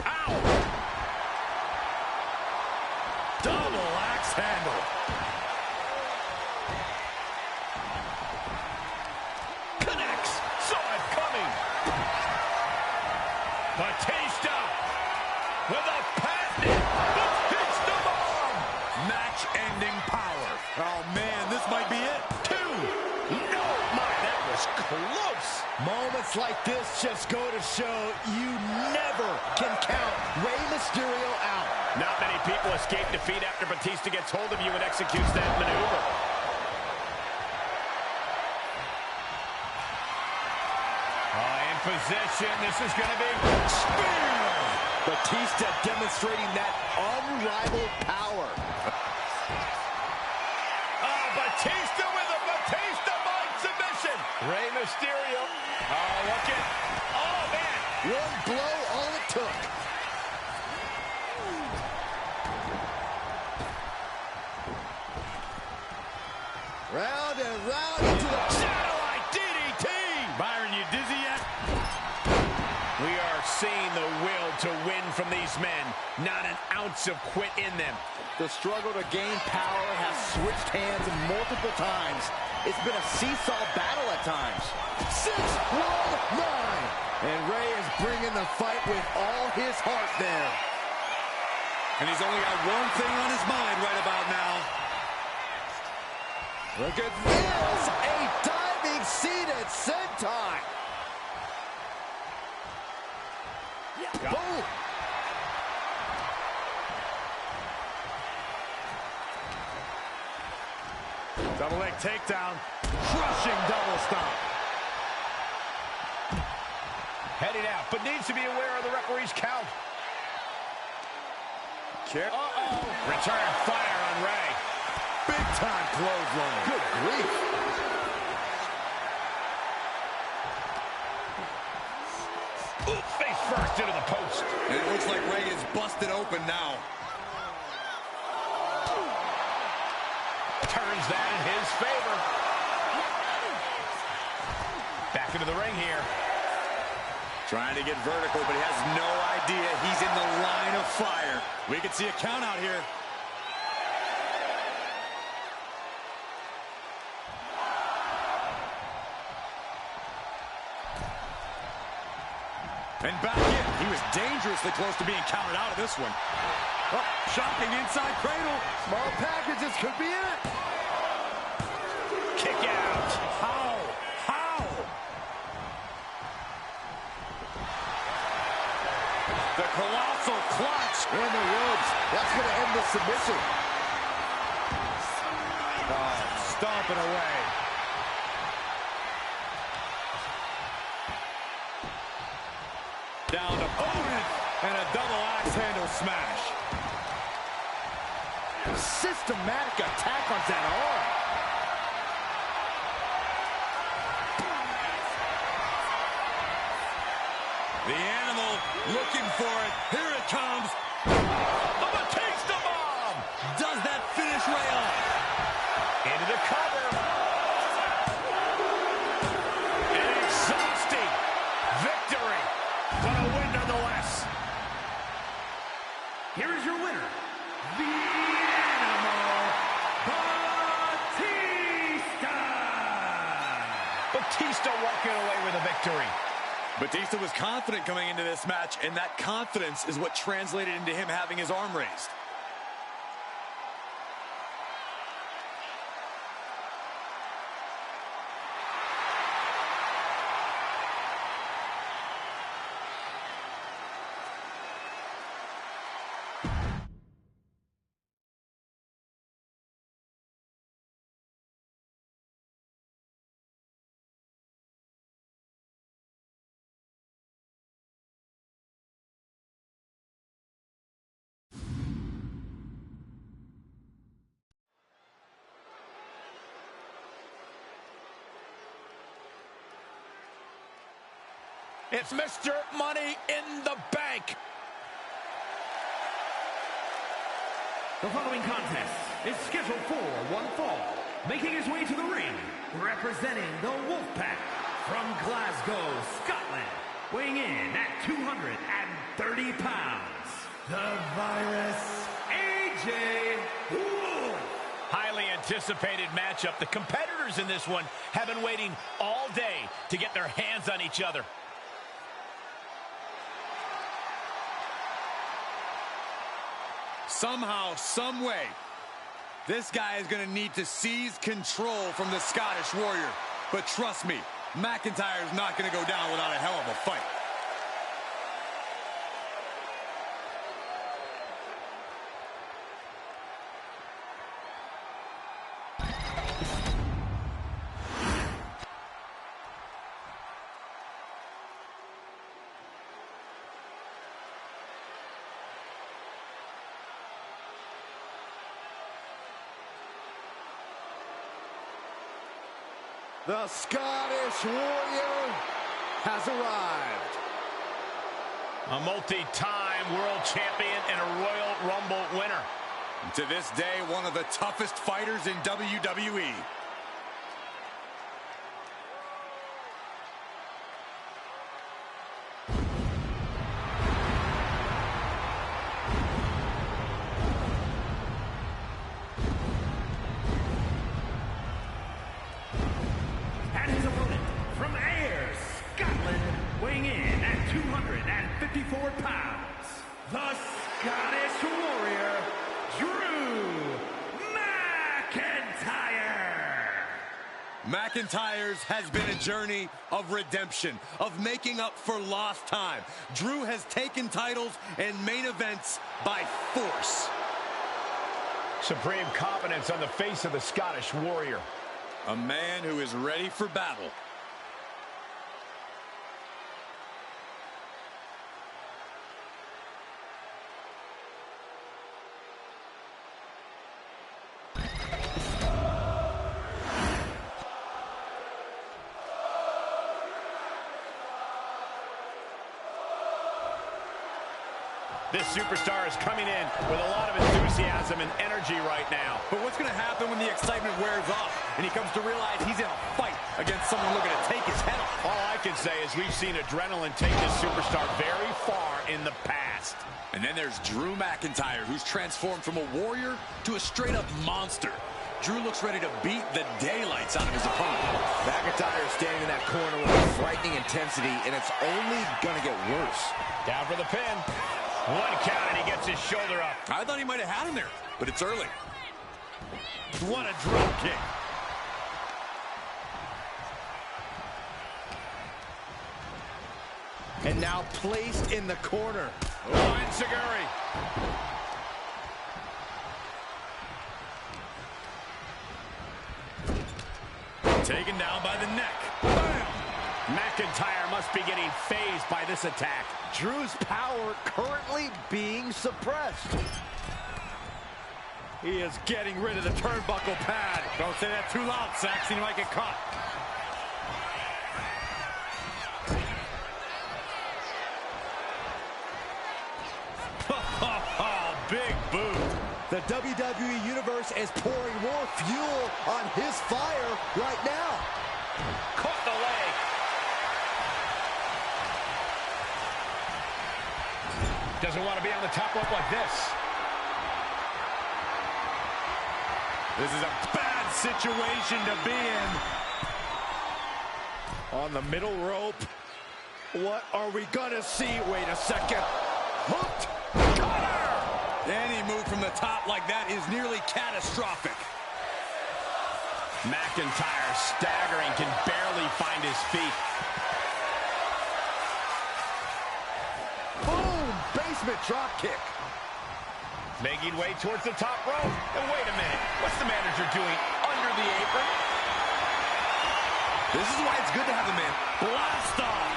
Ow! Double axe handle. Connects. Saw it coming. Batista with a patented Batista bomb. Match-ending power. Oh, man, this might be it. No, my, that was close. Moments like this just go to show you never can count Rey Mysterio out. Not many people escape defeat after Batista gets hold of you and executes that maneuver. In position, this is going to be spear. Batista demonstrating that unrivaled power. Batista with a Batista mind submission. Rey Mysterio. Oh, look at. Oh, man. One blow, all it took. Round and round into the satellite DDT. Byron, you dizzy yet? We are seeing the will to win from these men. Not an ounce of quit in them. The struggle to gain power has switched hands multiple times. It's been a seesaw battle at times. 6-1-9. And Rey is bringing the fight with all his heart there. And he's only got one thing on his mind right about now. Look at this. A diving seated senton. Boom. Double leg takedown. Crushing double stomp. Heading out, but needs to be aware of the referee's count. Return fire on Rey. Big time clothesline. Good grief. Face first into the post. And it looks like Rey is busted open now. Turns that in his favor. Back into the ring here. Trying to get vertical, but he has no idea he's in the line of fire. We could see a count out here. And back in. He was dangerously close to being counted out of this one. Oh, shocking inside cradle. Small packages could be it. Kick out. How? How? The colossal clutch. In the ropes. That's going to end the submission. Oh, stomping away. Down to opponent. And a double axe handle smash. Systematic attack on that arm. The animal looking for it. Here it comes. The Batista bomb. Does that finish Rey off? Into the cover. An exhausting victory, but a win nonetheless. Here is your winner, the Animal Batista. Batista walking away with a victory. Batista was confident coming into this match, and that confidence is what translated into him having his arm raised. It's Mr. Money in the Bank. The following contest is scheduled for one fall. Making his way to the ring, representing the Wolfpack from Glasgow, Scotland. Weighing in at 230 pounds, the Virus, AJ Wolf. Highly anticipated matchup. The competitors in this one have been waiting all day to get their hands on each other. Somehow, some way, this guy is going to need to seize control from the Scottish Warrior. But trust me, McIntyre is not going to go down without a hell of a fight. The Scottish Warrior has arrived. A multi-time world champion and a Royal Rumble winner. To this day, one of the toughest fighters in WWE. And his opponent from Ayr, Scotland, weighing in at 254 pounds, the Scottish Warrior, Drew McIntyre. McIntyre's has been a journey of redemption, of making up for lost time. Drew has taken titles and main events by force. Supreme confidence on the face of the Scottish Warrior. A man who is ready for battle. This superstar is coming in with a lot of enthusiasm and energy right now. But what's going to happen when the excitement wears off and he comes to realize he's in a fight against someone looking to take his head off? All I can say is we've seen adrenaline take this superstar very far in the past. And then there's Drew McIntyre, who's transformed from a warrior to a straight-up monster. Drew looks ready to beat the daylights out of his opponent. McIntyre is standing in that corner with a frightening intensity, and it's only going to get worse. Down for the pin. One count, and he gets his shoulder up. I thought he might have had him there, but it's early. What a drop kick. And now placed in the corner. Oh, Enziguri. Taken down by the neck. Bam! McIntyre must be getting phased by this attack. Drew's power currently being suppressed. He is getting rid of the turnbuckle pad. Don't say that too loud, Saxon. You might get caught. Big boot. The WWE Universe is pouring more fuel on his fire right now. Caught the leg. Doesn't want to be on the top rope like this. This is a bad situation to be in. On the middle rope. What are we gonna see? Wait a second. Hooked. Cutter! Any move from the top like that is nearly catastrophic. McIntyre staggering, can barely find his feet. Boom! Basement drop kick. Making way towards the top rope. And wait a minute, what's the manager doing under the apron? This is why it's good to have a man. Blast off!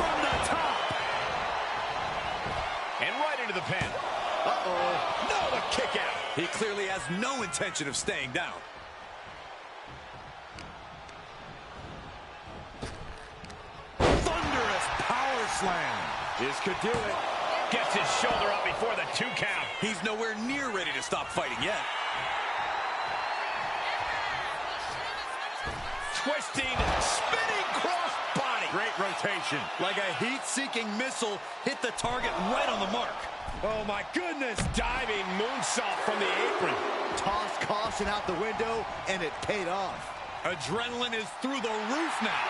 From the top! And right into the pin. Uh-oh. No, a kick out. He clearly has no intention of staying down. slam. This could do it. Gets his shoulder up before the 2 count. He's nowhere near ready to stop fighting yet. Twisting, spinning cross body. Great rotation. Like a heat-seeking missile, hit the target right on the mark. Oh, my goodness. Diving moonsault from the apron. Tossed caution out the window, and it paid off. Adrenaline is through the roof now.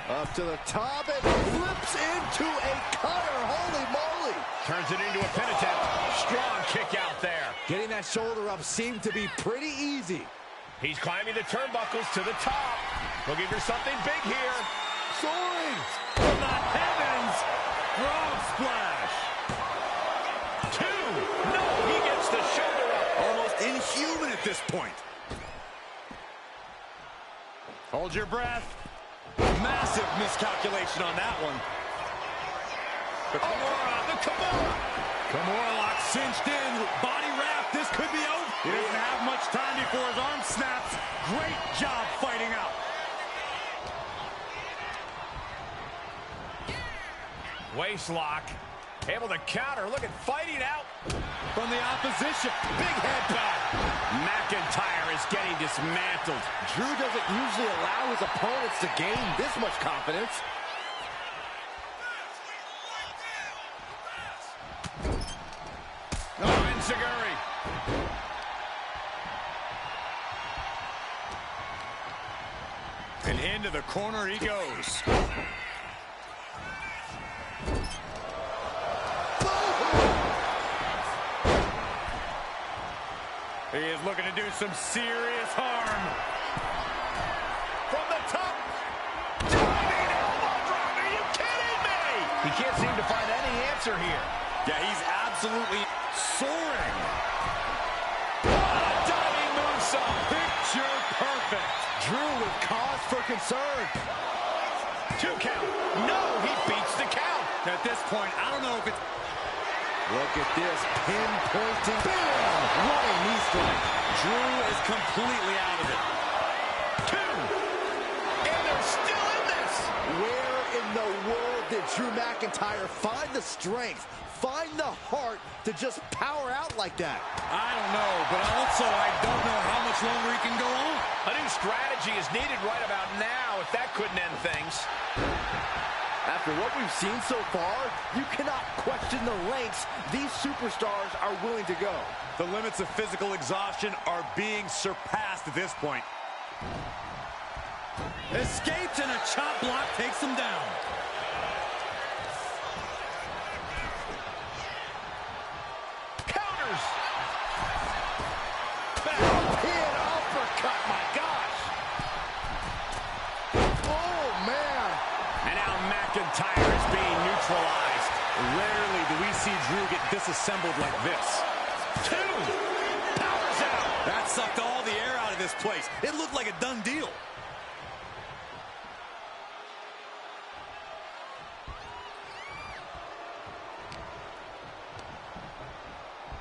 Up to the top and flips into a cutter. Holy moly. Turns it into a pin attempt. Strong kick out there. Getting that shoulder up seemed to be pretty easy. He's climbing the turnbuckles to the top. Looking for something big here. Soaring. From the heavens. Frog splash. 2. No, he gets the shoulder up. Almost inhuman at this point. Hold your breath. Massive miscalculation on that one. The Kimura. Kimura lock cinched in with body wrap. This could be over. He doesn't have much time before his arm snaps. Great job fighting out. Waist lock. Able to counter. Look at fighting out. From the opposition. Big head pad. McIntyre is getting dismantled. Drew doesn't usually allow his opponents to gain this much confidence. Oh, Enziguri. And into the corner he goes. He is looking to do some serious harm. From the top. Diving elbow drop. Are you kidding me? He can't seem to find any answer here. Yeah, he's absolutely soaring. What a diving moonsault. Picture perfect. Drew with cause for concern. 2 count. No, he beats the count. At this point, I don't know if it's... Look at this, pinpointing, bam! Running knee strike. Drew is completely out of it. 2. And they're still in this. Where in the world did Drew McIntyre find the strength, find the heart to just power out like that? I don't know, but also I don't know how much longer he can go on. A new strategy is needed right about now if that couldn't end things. After what we've seen so far, you cannot question the lengths these superstars are willing to go. The limits of physical exhaustion are being surpassed at this point. Escapes and a chop block takes him down. Counters. Back pin uppercut, my gosh. Oh, man. And now McIntyre is being neutralized. Rarely do we see Drew get disassembled like this. 2. Powers out. That sucked all the air out of this place. It looked like a done deal.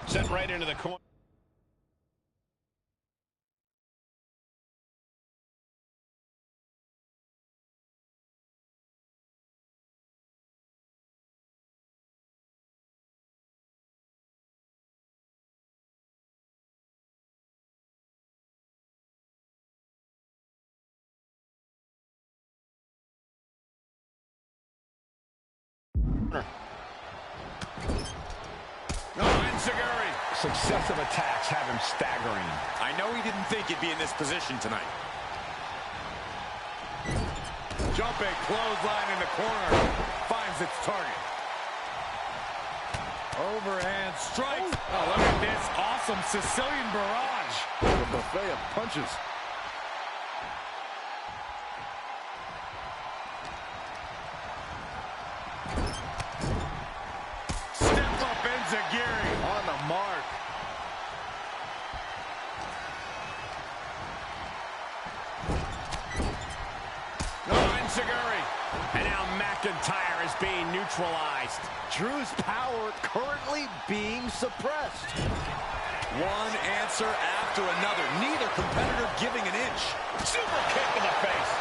Sent right into the corner. Enziguri. Successive attacks have him staggering. I know he didn't think he'd be in this position tonight. Jumping clothesline in the corner. Finds its target. Overhand strike. Oh, look at this awesome Sicilian barrage. A buffet of punches. Step up Enziguri. On the mark. Enziguri. And now McIntyre is being neutralized. Drew's power currently being suppressed. One answer after another. Neither competitor giving an inch. Super kick in the face.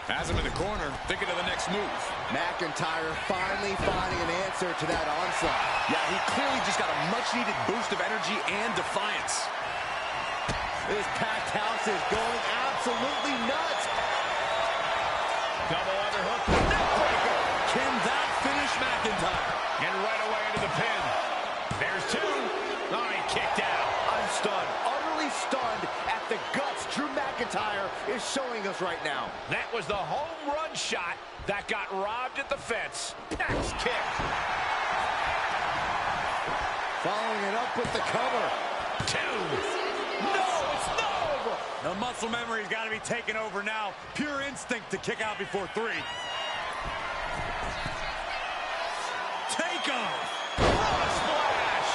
Has him in the corner, thinking of the next move. McIntyre finally finding an answer to that onslaught. Yeah, he clearly just got a much-needed boost of energy and defiance. This packed house is going absolutely nuts. Double underhook. Neckbreaker. Can that finish McIntyre? And right away into the pin. There's two. Oh, he kicked out. I'm stunned, utterly stunned at the guts Drew McIntyre is showing us right now. That was the home run shot that got robbed at the fence. Axe kick. Following it up with the cover. Two. No, it's not over. The muscle memory's got to be taken over now. Pure instinct to kick out before three. Take off. Splash.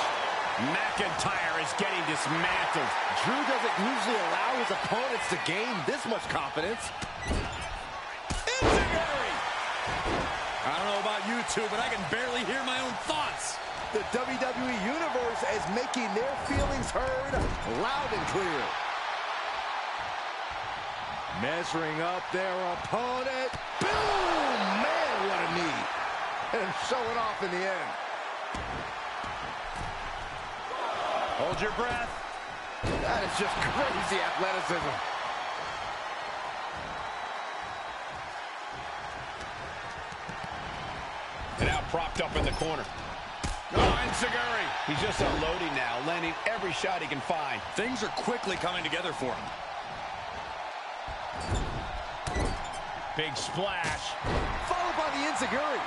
McIntyre is getting dismantled. Drew doesn't usually allow his opponents to gain this much confidence. Enzuigiri. I don't know about you two, but I can barely hear my own thoughts. The WWE Universe is making their feelings heard loud and clear. Measuring up their opponent. Boom! Man, what a knee. And showing off in the end. Hold your breath. That is just crazy athleticism. And now propped up in the corner. Oh, Enzuigiri. He's just unloading now, landing every shot he can find. Things are quickly coming together for him. Big splash. Followed by the Enzuigiri.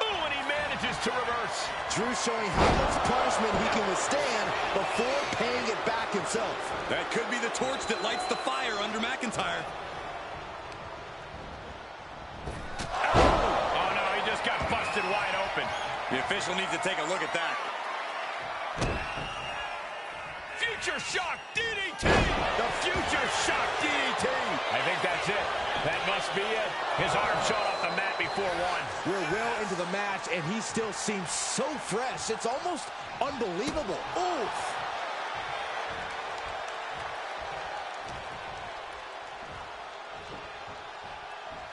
Ooh, and he manages to reverse. Drew showing how much punishment he can withstand before paying it back himself. That could be the torch that lights the fire under McIntyre. Oh, no, he just got busted wide open. The official needs to take a look at that. Future Shock DDT! The Future Shock DDT! I think that's it. That must be it. His arm shot off the mat before one. We're well into the match, and he still seems so fresh. It's almost unbelievable. Oof.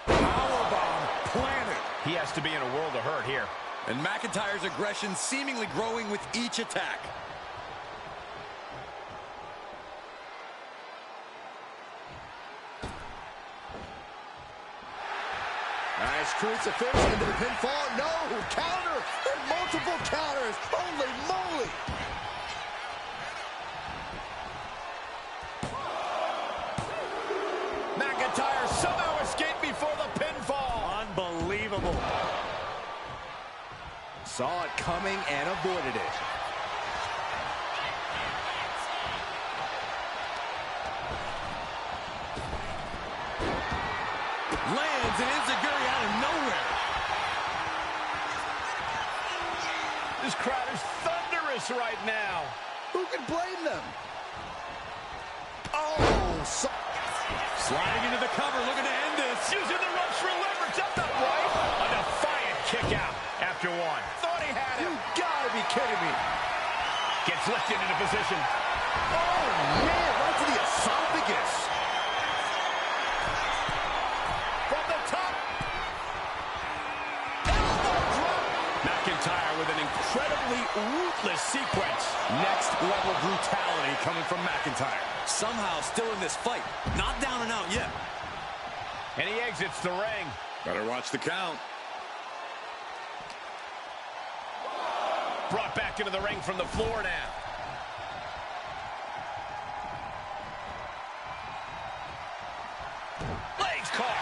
Powerbomb planted. He has to be in a world of hurt here. And McIntyre's aggression seemingly growing with each attack. Nice crucifix into the pinfall. No, counter, and multiple counters. Holy moly. McIntyre somehow escaped before the pinfall. Unbelievable. Saw it coming and avoided it. Lands an Enzuigiri out of nowhere. This crowd is thunderous right now. Who can blame them? Oh, Sliding into the cover, looking to end this. Using the ropes for leverage. That's not right. A defiant kick out after one. Thought he had you him. gotta be kidding me. Gets lifted into position. Oh, man, right to the esophagus. From the top. McIntyre with an incredibly ruthless sequence. Next level brutality coming from McIntyre. Somehow still in this fight. Not down and out yet. And he exits the ring. Better watch the count. Brought back into the ring from the floor now. Legs caught.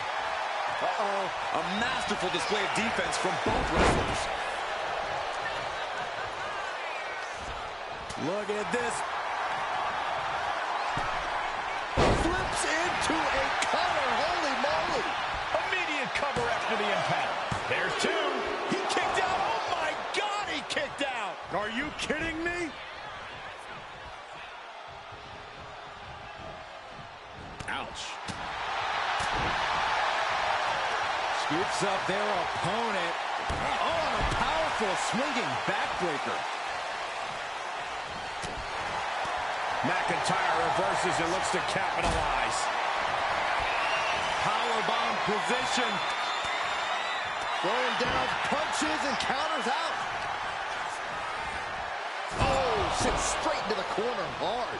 Uh-oh. A masterful display of defense from both wrestlers. Look at this. Flips into a cutter. Holy moly. Immediate cover after the impact. There's two. He kicked out. Oh, my God, he kicked out. Are you kidding me? Ouch. Scoops up their opponent. Oh, and a powerful swinging backbreaker. McIntyre reverses and looks to capitalize. Powerbomb position. Throwing down punches and counters out. Oh, sent straight into the corner hard.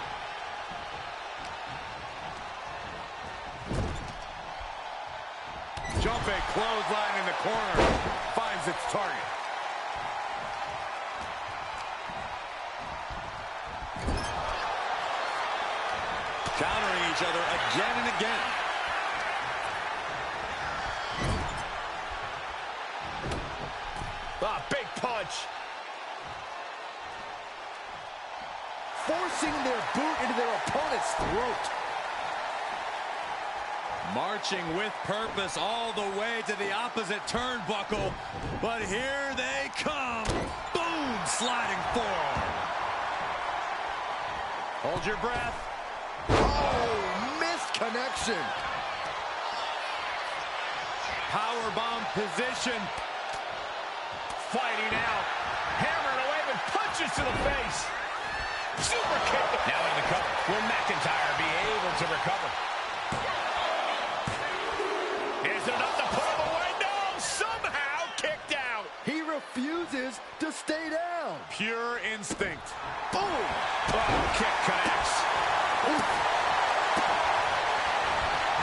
Jumping clothesline in the corner. Finds its target. Countering each other again and again. Ah, big punch. Forcing their boot into their opponent's throat. Marching with purpose all the way to the opposite turnbuckle. But here they come. Boom! Sliding forward. Hold your breath. Oh, missed connection. Powerbomb position. Fighting out. Hammering away with punches to the face. Super kick. Now in the cover. Will McIntyre be able to recover? Is it enough to put him away? No! Somehow kicked out. He refuses to stay down. Pure instinct. Boom! Oh, kick connects. Oof.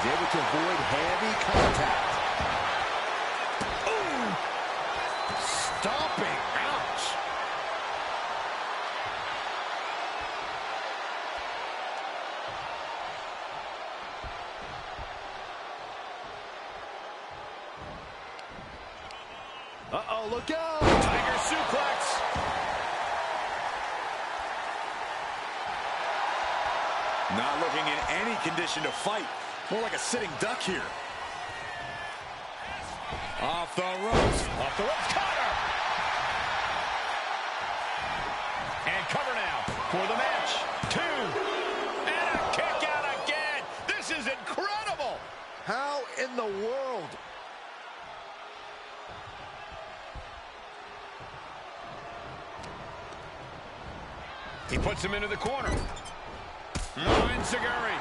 He's able to avoid heavy contact. Ooh! Stomping. Ouch! Uh-oh, look out! Tiger suplex. Not looking in any condition to fight. More like a sitting duck here. Off the ropes. Off the ropes. Cutter. And cover now for the match. 2. And a kick out again. This is incredible. How in the world? He puts him into the corner. Enziguri.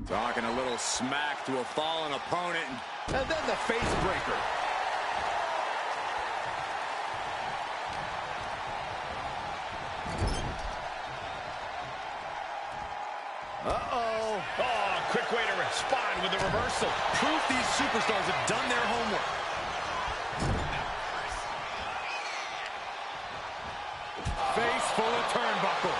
Talking a little smack to a fallen opponent. And then the face breaker. Uh-oh. Oh, quick way to respond with the reversal. Proof these superstars have done their homework. Face full of turnbuckle.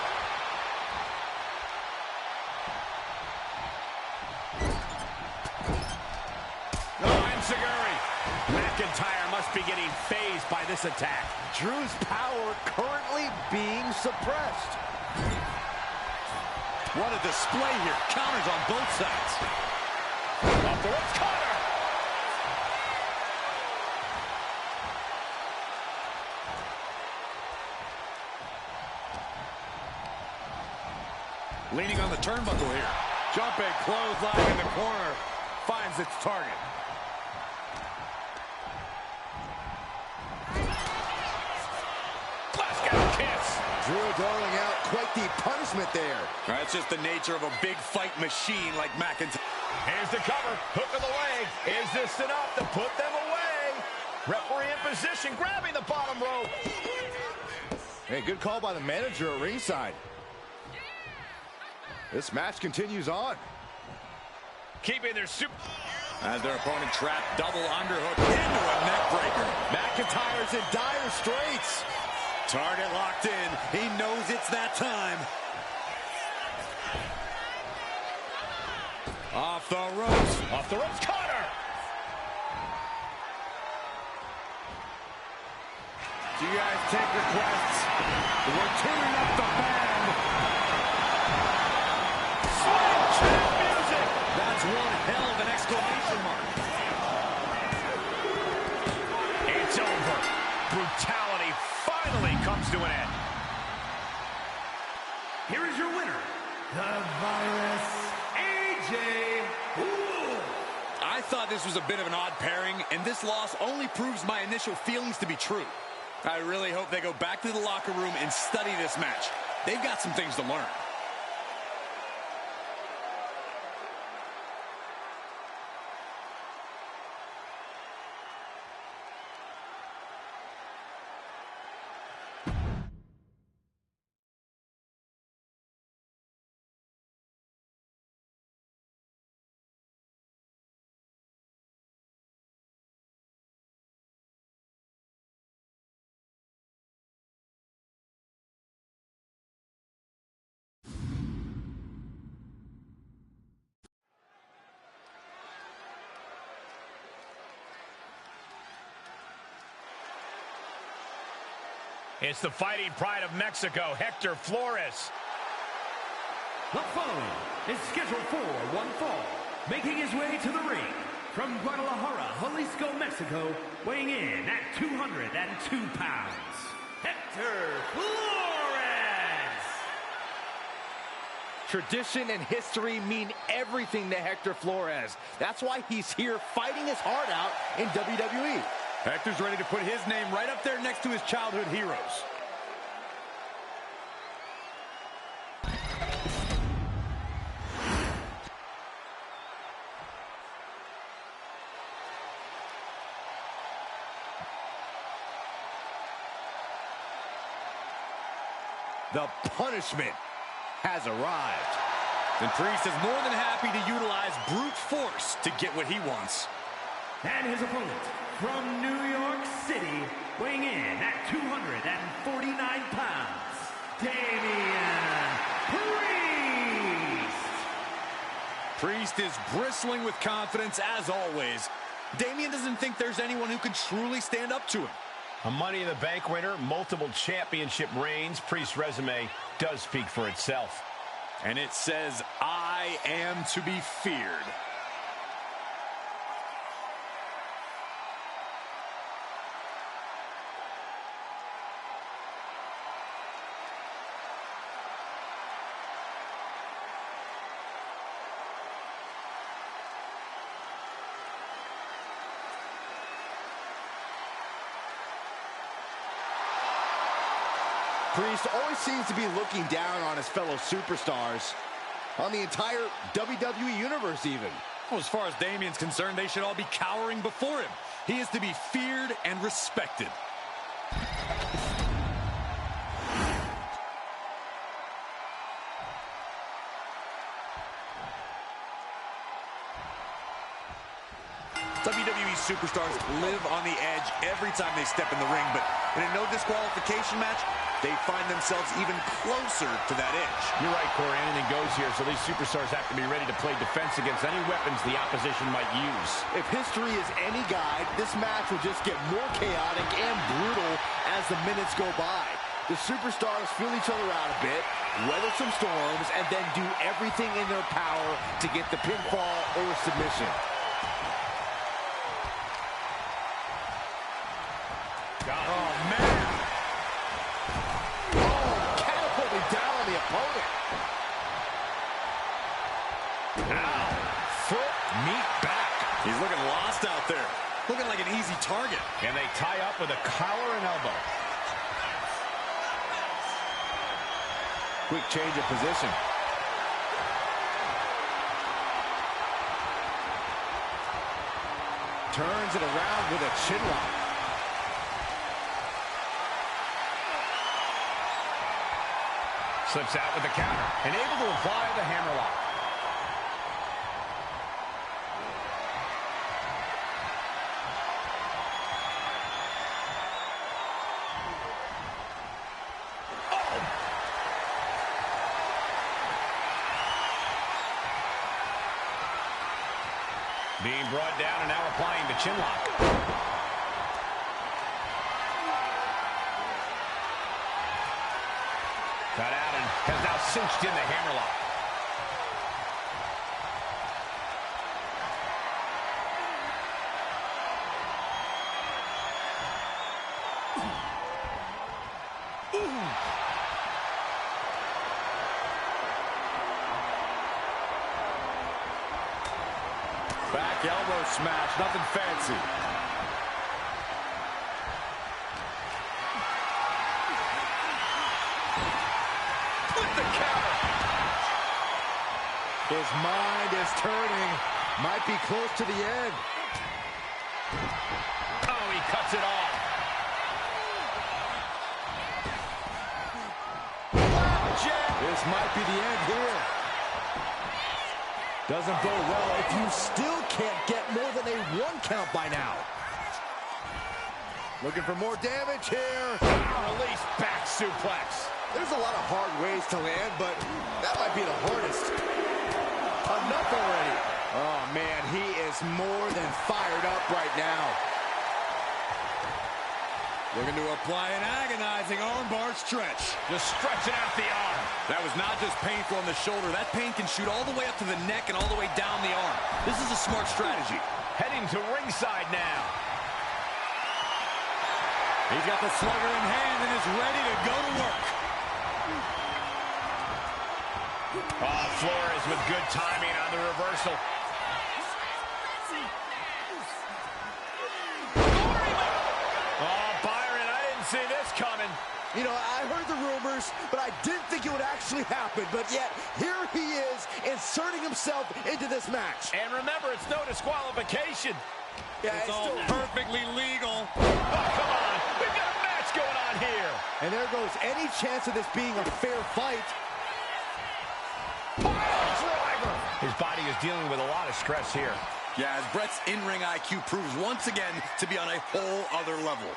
Enziguri. McIntyre must be getting phased by this attack. Drew's power currently being suppressed. What a display here. Counters on both sides. Off the ropes, Cutter. Leaning on the turnbuckle here. Jumping clothesline in the corner. Finds its target. Glasgow kiss. Drew doling out quite the punishment there. That's just the nature of a big fight machine like McIntyre. Here's the cover. Hook of the leg. Is this enough to put them away? Referee in position, grabbing the bottom rope. Hey, good call by the manager at ringside. This match continues on. Keeping their super... As their opponent trapped, double underhook into a neck breaker. McIntyre's in dire straits. Target locked in. He knows it's that time. Off the ropes. Off the ropes, Cutter. Do you guys take requests? We're tuning up the band. Swing chant music. That's one hell of an exclamation mark. It's over. Brutality finally comes to an end. Here is your winner, the Virus, AJ. I thought this was a bit of an odd pairing, and this loss only proves my initial feelings to be true. I really hope they go back to the locker room and study this match. they've got some things to learn. It's the Fighting Pride of Mexico, Hector Flores. The following is scheduled for one fall, making his way to the ring from Guadalajara, Jalisco, Mexico, weighing in at 202 pounds, Hector Flores! Tradition and history mean everything to Hector Flores. That's why he's here fighting his heart out in WWE. Hector's ready to put his name right up there next to his childhood heroes. The punishment has arrived. And Priest is more than happy to utilize brute force to get what he wants. And his opponent from New York City, weighing in at 249 pounds, Damian Priest! Priest is bristling with confidence as always. Damian doesn't think there's anyone who could truly stand up to him. A Money in the Bank winner, multiple championship reigns. Priest's resume does speak for itself. And it says, I am to be feared. Priest always seems to be looking down on his fellow superstars, on the entire WWE Universe even. Well, as far as Damian's concerned, they should all be cowering before him. He is to be feared and respected. WWE superstars live on the edge every time they step in the ring, but in a no disqualification match, they find themselves even closer to that edge. You're right, Corey. Anything goes here, so these superstars have to be ready to play defense against any weapons the opposition might use. If history is any guide, this match will just get more chaotic and brutal as the minutes go by. The superstars feel each other out a bit, weather some storms, and then do everything in their power to get the pinfall or submission. Oh, man. Oh, catapulted down on the opponent. Ow. Foot, meat back. He's looking lost out there. Looking like an easy target. And they tie up with a collar and elbow. Quick change of position. Turns it around with a chin lock. Slips out with the counter and able to apply the hammerlock. Being brought down and now applying the chin lock. Cut out and has now cinched in the hammerlock. Back elbow smash, nothing fancy. His mind is turning. Might be close to the end. Oh, he cuts it off. This might be the end here. Doesn't bode well if you still can't get more than a 1 count by now. Looking for more damage here. Release back suplex. There's a lot of hard ways to land, but that might be the hardest. Enough already. Oh, man, he is more than fired up right now. Looking to apply an agonizing armbar stretch. Just stretching out the arm. That was not just painful on the shoulder. That pain can shoot all the way up to the neck and all the way down the arm. This is a smart strategy. Heading to ringside now. He's got the slugger in hand and is ready to go to work. Oh, Flores with good timing on the reversal. Oh, Byron, I didn't see this coming. You know, I heard the rumors, but I didn't think it would actually happen. But yet, here he is, inserting himself into this match. And remember, it's no disqualification. Yeah, It's all perfectly legal. Oh, come on. We've got a match going on here. And there goes any chance of this being a fair fight. Driver. His body is dealing with a lot of stress here. Yeah, as Brett's in-ring IQ proves once again to be on a whole other level.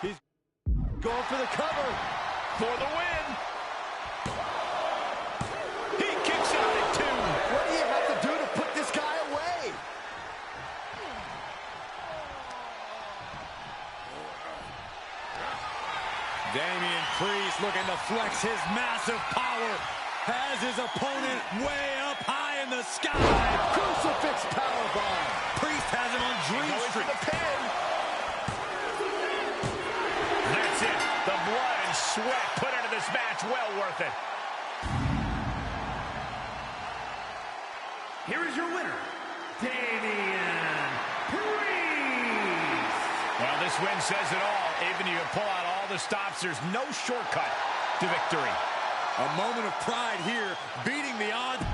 He's going for the cover. For the win. He kicks out at 2. What do you have to do to put this guy away? Damian Priest looking to flex his massive power. Has his opponent way up high in the sky. Crucifix powerbomb. Priest has him on Dream Going for Street. the pin. That's it. The blood and sweat put into this match. Well worth it. Here is your winner, Damian Priest. Well, this win says it all. Even if you pull out all the stops, there's no shortcut to victory. A moment of pride here, beating the odds.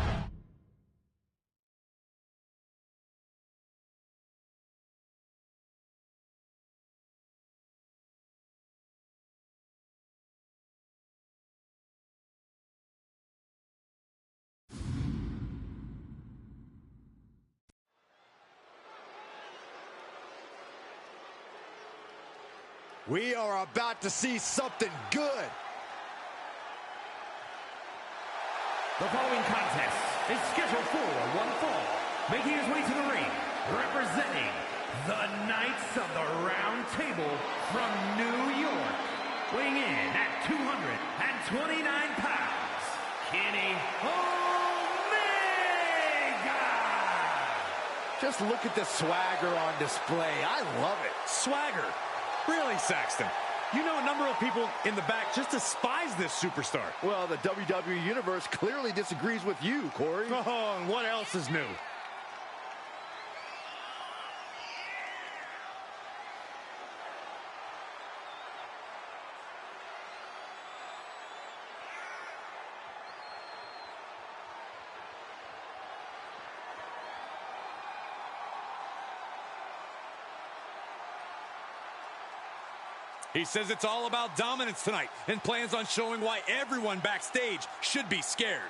We are about to see something good. The following contest is scheduled for one fall. Making his way to the ring, representing the Knights of the Round Table from New York. Weighing in at 229 pounds, Kenny Omega! Just look at the swagger on display. I love it. Swagger. Really, Saxton? You know a number of people in the back just despise this superstar. Well, the WWE Universe clearly disagrees with you, Corey. Oh, and what else is new? He says it's all about dominance tonight and plans on showing why everyone backstage should be scared.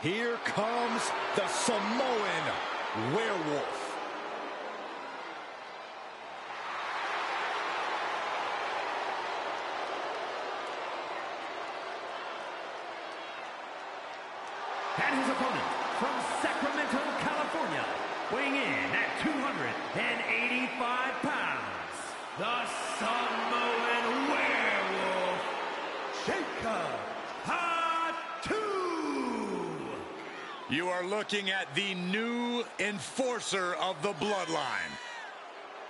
Here comes the Samoan Werewolf. And his opponent from Sacramento, California, weighing in at 285 pounds, the Samoan Werewolf, Jacob Fatu. You are looking at the new enforcer of the bloodline.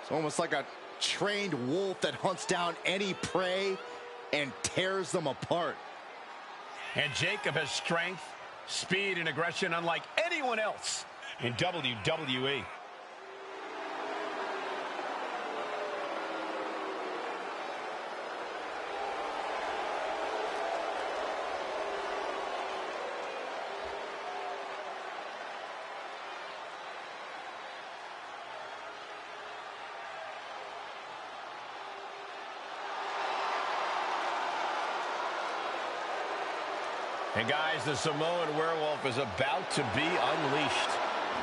It's almost like a trained wolf that hunts down any prey and tears them apart. And Jacob has strength, speed, and aggression unlike anyone else in WWE. And guys, the Samoan Werewolf is about to be unleashed.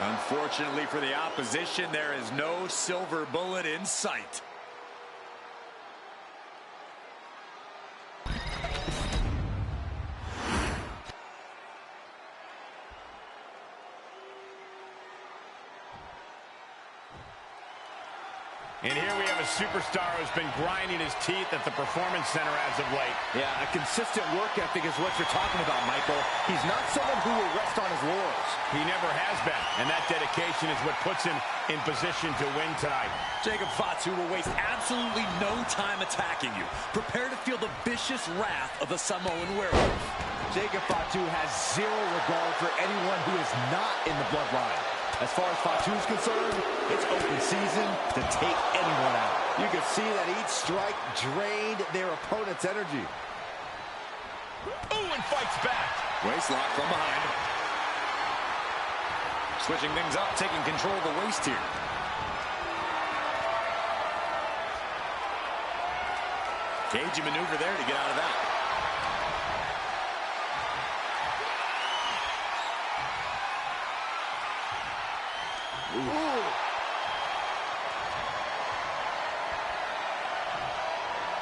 Unfortunately for the opposition, there is no silver bullet in sight. And here we have a superstar who's been grinding his teeth at the Performance Center as of late. Yeah, a consistent work ethic is what you're talking about, Michael. He's not someone who will rest on his laurels. He never has been, and that dedication is what puts him in position to win tonight. Jacob Fatu will waste absolutely no time attacking you. Prepare to feel the vicious wrath of the Samoan Werewolf. Jacob Fatu has zero regard for anyone who is not in the bloodline. As far as Fatu's concerned, it's open season to take anyone out. You can see that each strike drained their opponent's energy. Ooh, and fights back. Waist lock from behind. Switching things up, taking control of the waist here. Cagey maneuver there to get out of that. Ooh.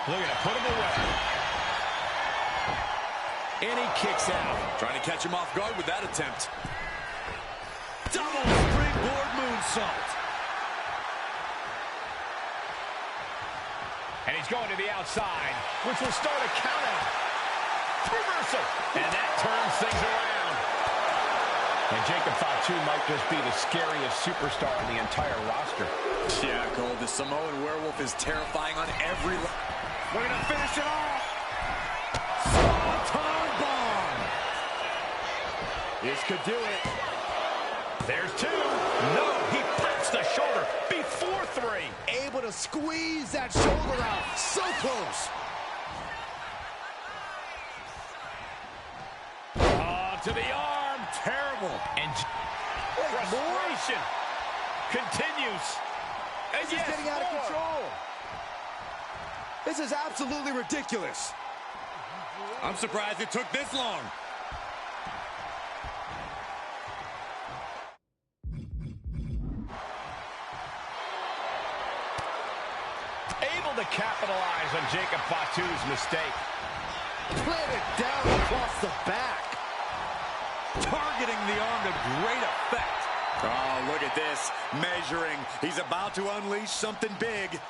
Looking to put him away. And he kicks out. Trying to catch him off guard with that attempt. Double springboard moonsault. And he's going to the outside, which will start a count out. Reversal. And that turns things around. And Jacob Fatu might just be the scariest superstar in the entire roster. Yeah, Cole, the Samoan Werewolf is terrifying on every level. We're going to finish it off. Swanton bomb. This could do it. There's two. No, he pops the shoulder before three. Able to squeeze that shoulder out. So close. Oh, to the arm. Terrible. And frustration continues. And This is getting out of control. This is absolutely ridiculous. I'm surprised it took this long. Able to capitalize on Jacob Fatu's mistake. Planted down across the back. Targeting the arm to great effect. Oh, look at this. Measuring. He's about to unleash something big.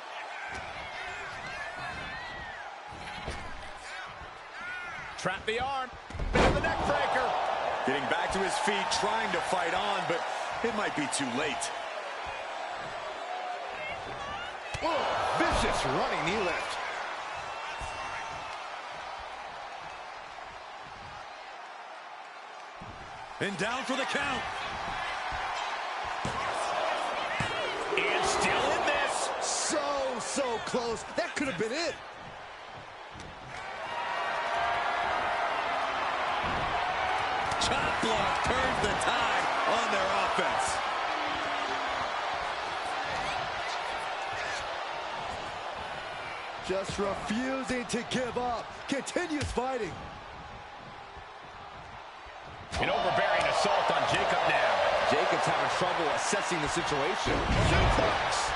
Trap the arm. And the neck breaker. Getting back to his feet, trying to fight on, but it might be too late. Whoa, vicious running knee lift. And down for the count. And still in this. So close. That could have been it. Chop block turns the tide on their offense. Just refusing to give up. Continues fighting. An overbearing assault on Jacob now. Jacob's having trouble assessing the situation. Suplex.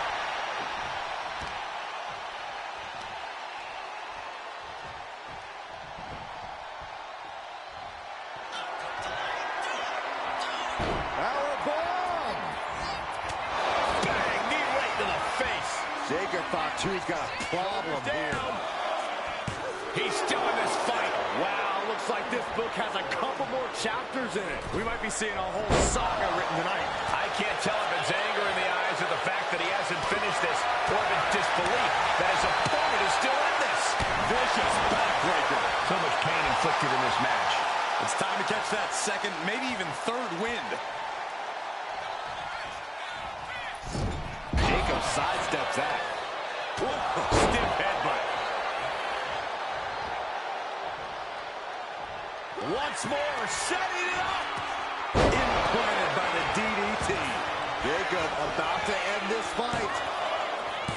Bang, knee right to the face. Jacob Fatu's got a problem here. He's still in this fight. Wow, looks like this book has a couple more chapters in it. We might be seeing a whole saga written tonight. I can't tell if it's anger in the eyes or the fact that he hasn't finished this, or if it's disbelief that his opponent is still in this. Vicious backbreaker. So much pain inflicted in this match. It's time to catch that second, maybe even third wind. Jacob sidesteps that. Stiff headbutt. Once more, setting it up. Implanted by the DDT. Jacob about to end this fight.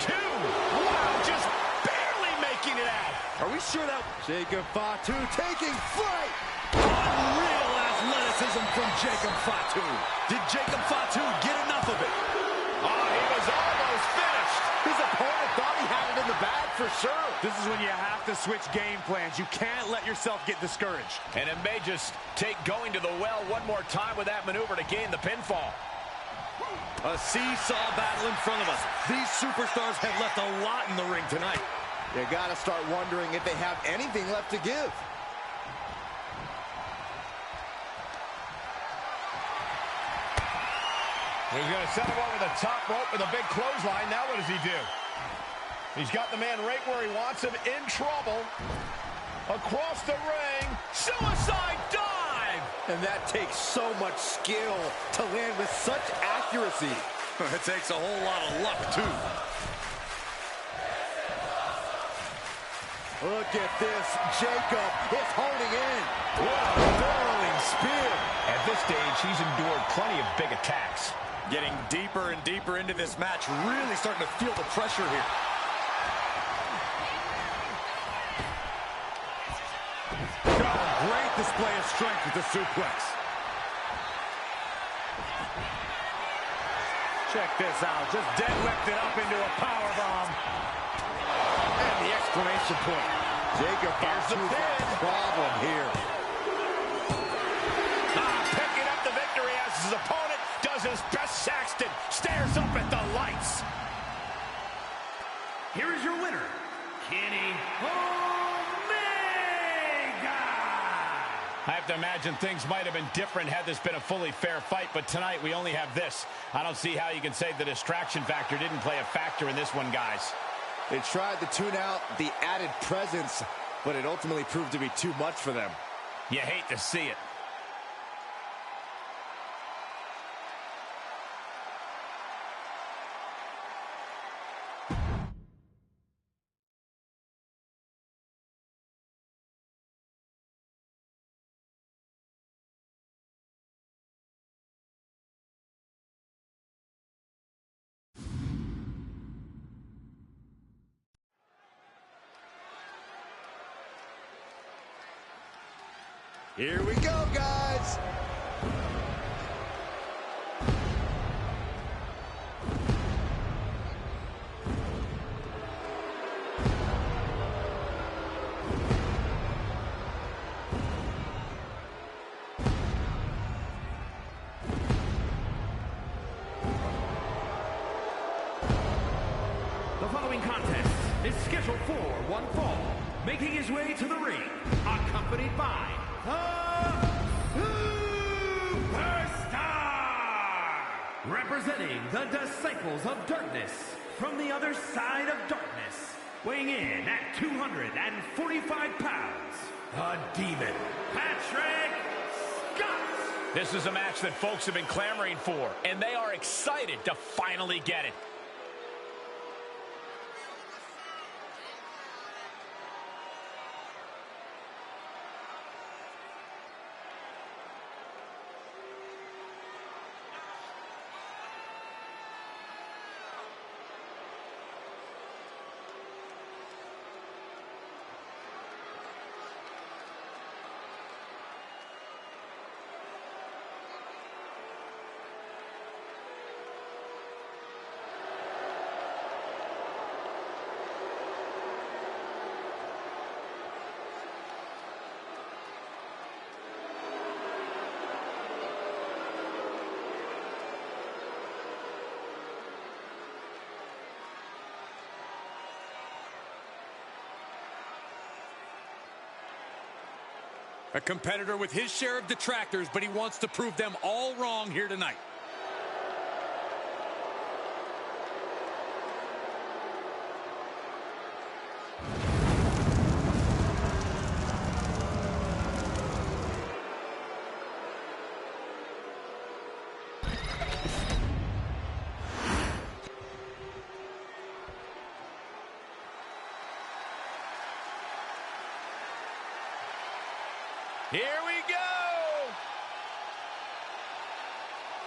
2. Wow, just barely making it out. Are we sure that... Jacob Fatu taking flight. Unreal athleticism from Jacob Fatu. Did Jacob Fatu get enough of it? Oh, he was almost finished. His opponent thought he had it in the bag for sure. This is when you have to switch game plans. You can't let yourself get discouraged. And it may just take going to the well one more time with that maneuver to gain the pinfall. A seesaw battle in front of us. These superstars have left a lot in the ring tonight. You gotta start wondering if they have anything left to give. He's going to set him over the top rope with a big clothesline. Now what does he do? He's got the man right where he wants him, in trouble. Across the ring, suicide dive! And that takes so much skill to land with such accuracy. It takes a whole lot of luck, too. Look at this. Jacob is holding in. What a whirling spear. At this stage, he's endured plenty of big attacks. Getting deeper and deeper into this match, really starting to feel the pressure here. Oh, great display of strength with the suplex. Check this out, just deadlifted up into a powerbomb. And the exclamation point. Jacob Fatu's got a problem here. Picking up the victory as his opponent does his best. Saxton stares up at the lights. Here is your winner, Kenny Omega! I have to imagine things might have been different had this been a fully fair fight, but tonight we only have this. I don't see how you can say the distraction factor didn't play a factor in this one, guys. They tried to tune out the added presence, but it ultimately proved to be too much for them. You hate to see it. Here we go, guys. The following contest is scheduled for one fall. Making his way to the ring, accompanied by the Superstar! Representing the Disciples of Darkness from the other side of darkness, weighing in at 245 pounds, the Demon, Patrick Scott! This is a match that folks have been clamoring for, and they are excited to finally get it. A competitor with his share of detractors, but he wants to prove them all wrong here tonight. Here we go!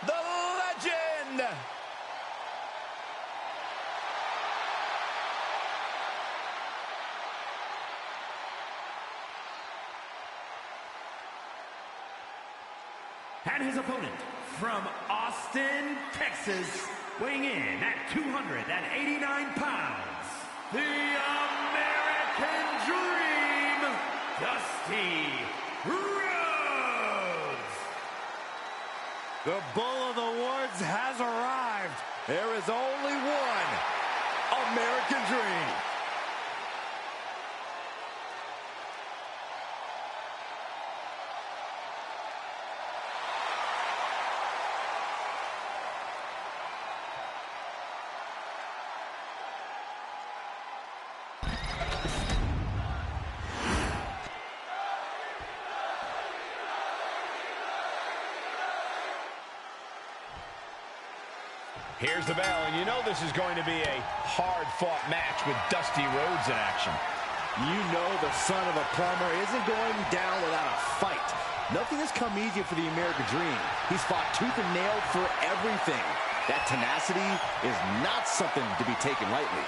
The legend! And his opponent from Austin, Texas, weighing in at 289 pounds, the American Dream, Dusty Rhodes. The Bull of the Woods has arrived. There is only one American Dream. Here's the bell, and you know this is going to be a hard-fought match with Dusty Rhodes in action. You know the son of a plumber isn't going down without a fight. Nothing has come easy for the American Dream. He's fought tooth and nail for everything. That tenacity is not something to be taken lightly.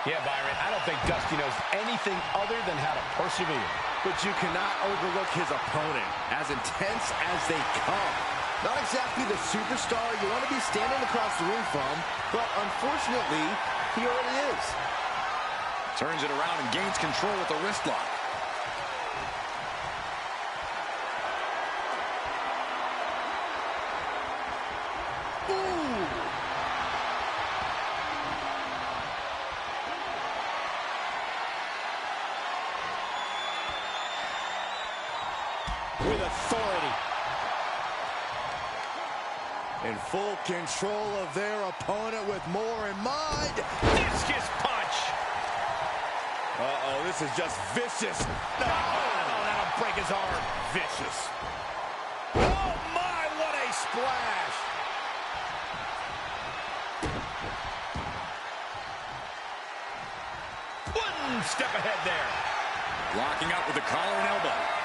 Yeah, Byron, I don't think Dusty knows anything other than how to persevere. But you cannot overlook his opponent, as intense as they come. Not exactly the superstar you want to be standing across the ring from, but unfortunately, he already is. Turns it around and gains control with the wrist lock. With authority. In full control of their opponent with more in mind. Discus punch! Uh-oh, this is just vicious. No, that'll break his arm. Vicious. Oh my, what a splash! One step ahead there. Locking up with the collar and elbow.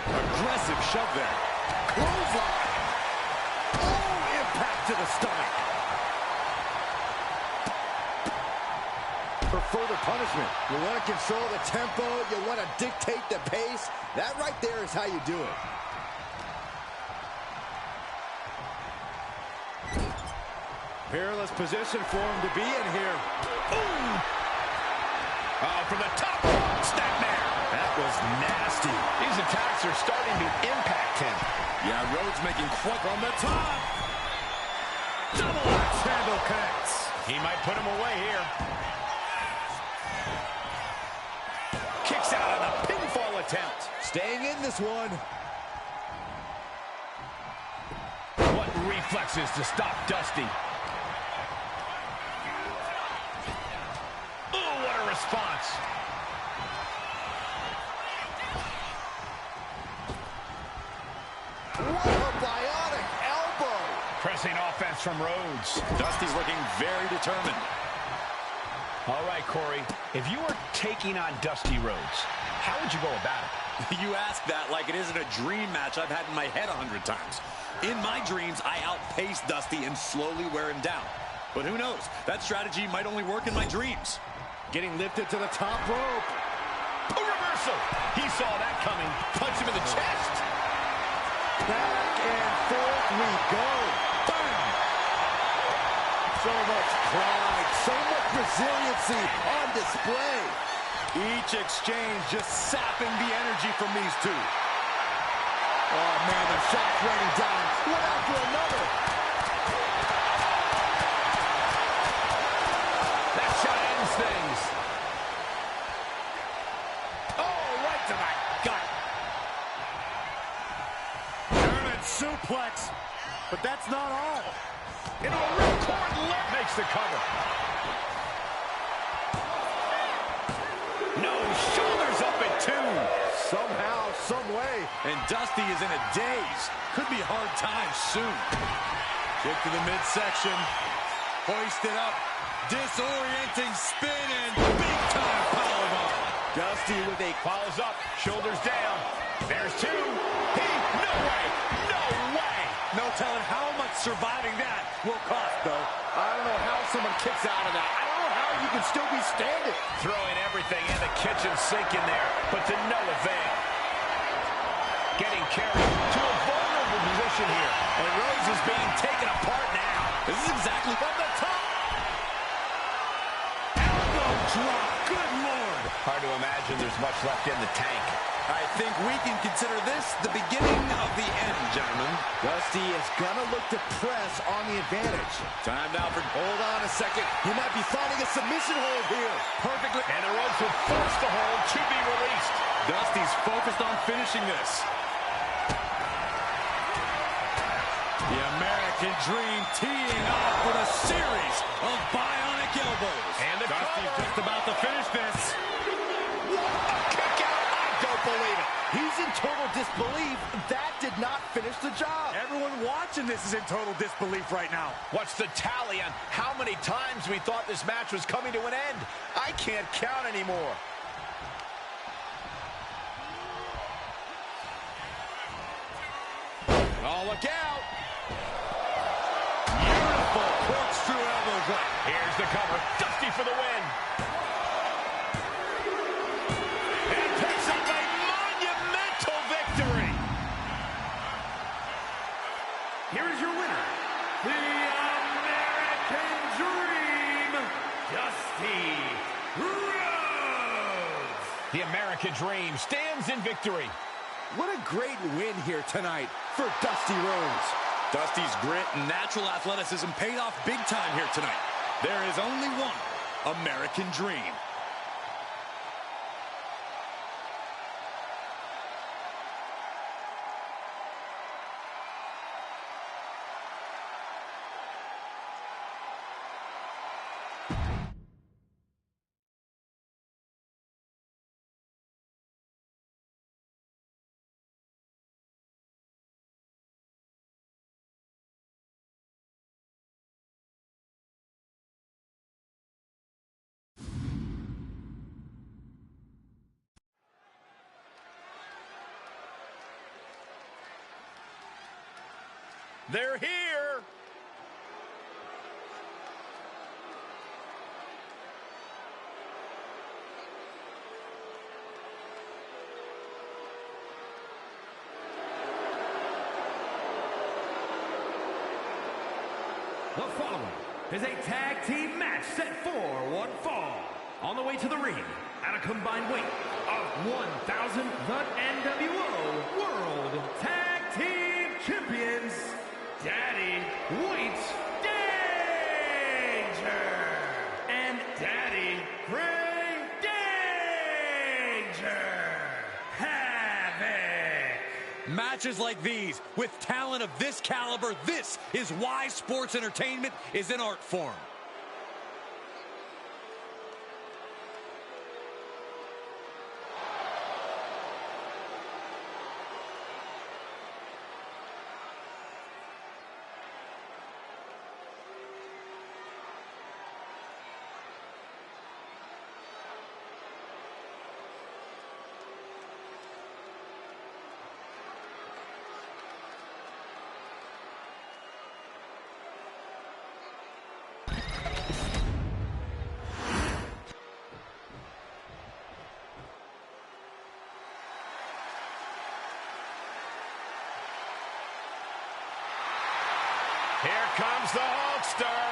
Aggressive shove there. Clothesline. Oh, impact to the stomach. For further punishment, you want to control the tempo, you want to dictate the pace. That right there is how you do it. Perilous position for him to be in here. Ooh! From the top, snapmare. That was nasty. These attacks are starting to impact him. Yeah, Rhodes making quite from the top. Double axe handle connects. He might put him away here. Kicks out on a pinfall attempt. Staying in this one. What reflexes to stop Dusty. Oh, what a response. What a bionic elbow. Pressing offense from Rhodes. Dusty's looking very determined. All right, Corey, if you were taking on Dusty Rhodes, how would you go about it? You ask that like it isn't a dream match I've had in my head 100 times. In my dreams, I outpace Dusty and slowly wear him down. But who knows? That strategy might only work in my dreams. Getting lifted to the top rope. A reversal. He saw that coming. Punch him in the chest. Back and forth we go. Bam! So much pride, so much resiliency on display. Each exchange just sapping the energy from these two. Oh, man, the shots raining down, one after another. That shot ends things. suplex, but that's not all. Into a ripcord lip. Makes the cover. No, shoulders up at 2. Somehow, some way. And Dusty is in a daze. Could be hard times soon. Kick to the midsection. Hoisted up. Disorienting spin and big-time powerbomb. Dusty with a Follows up. Shoulders down. There's 2. No way. No way. No telling how much surviving that will cost, though. I don't know how someone kicks out of that. I don't know how you can still be standing. Throwing everything in the kitchen sink in there, but to no avail. Getting carried to a vulnerable position here. And Rhodes is being taken apart now. This is exactly from the top. Elbow drop. Good Lord. Hard to imagine there's much left in the tank. I think we can consider this the beginning of the end, gentlemen. Dusty is gonna look to press on the advantage. Time now for... Hold on a second. He might be finding a submission hold here. Perfectly... And the ropes will force the hold to be released. Dusty's focused on finishing this. The American Dream teeing off with a series of bionic elbows. And the Dusty's cover. just about to finish this. A kick out. I don't believe it. He's in total disbelief. That did not finish the job. Everyone watching this is in total disbelief right now. What's the tally on how many times we thought this match was coming to an end? I can't count anymore. Oh, look out. Beautiful corkscrew elbow drop. Here's the cover. Dusty for the win. And picks up a monumental victory. Here is your winner, the American Dream, Dusty Rhodes. The American Dream stands in victory. What a great win here tonight for Dusty Rhodes. Dusty's grit and natural athleticism paid off big time here tonight. There is only one American Dream. They're here. The following is a tag team match set for one fall. On the way to the ring, at a combined weight of 1,000, the NWO World Tag Team Champions, Daddy White Danger and Daddy Gray Danger Havoc. Matches like these, with talent of this caliber, this is why sports entertainment is an art form. Here comes the Hulkster.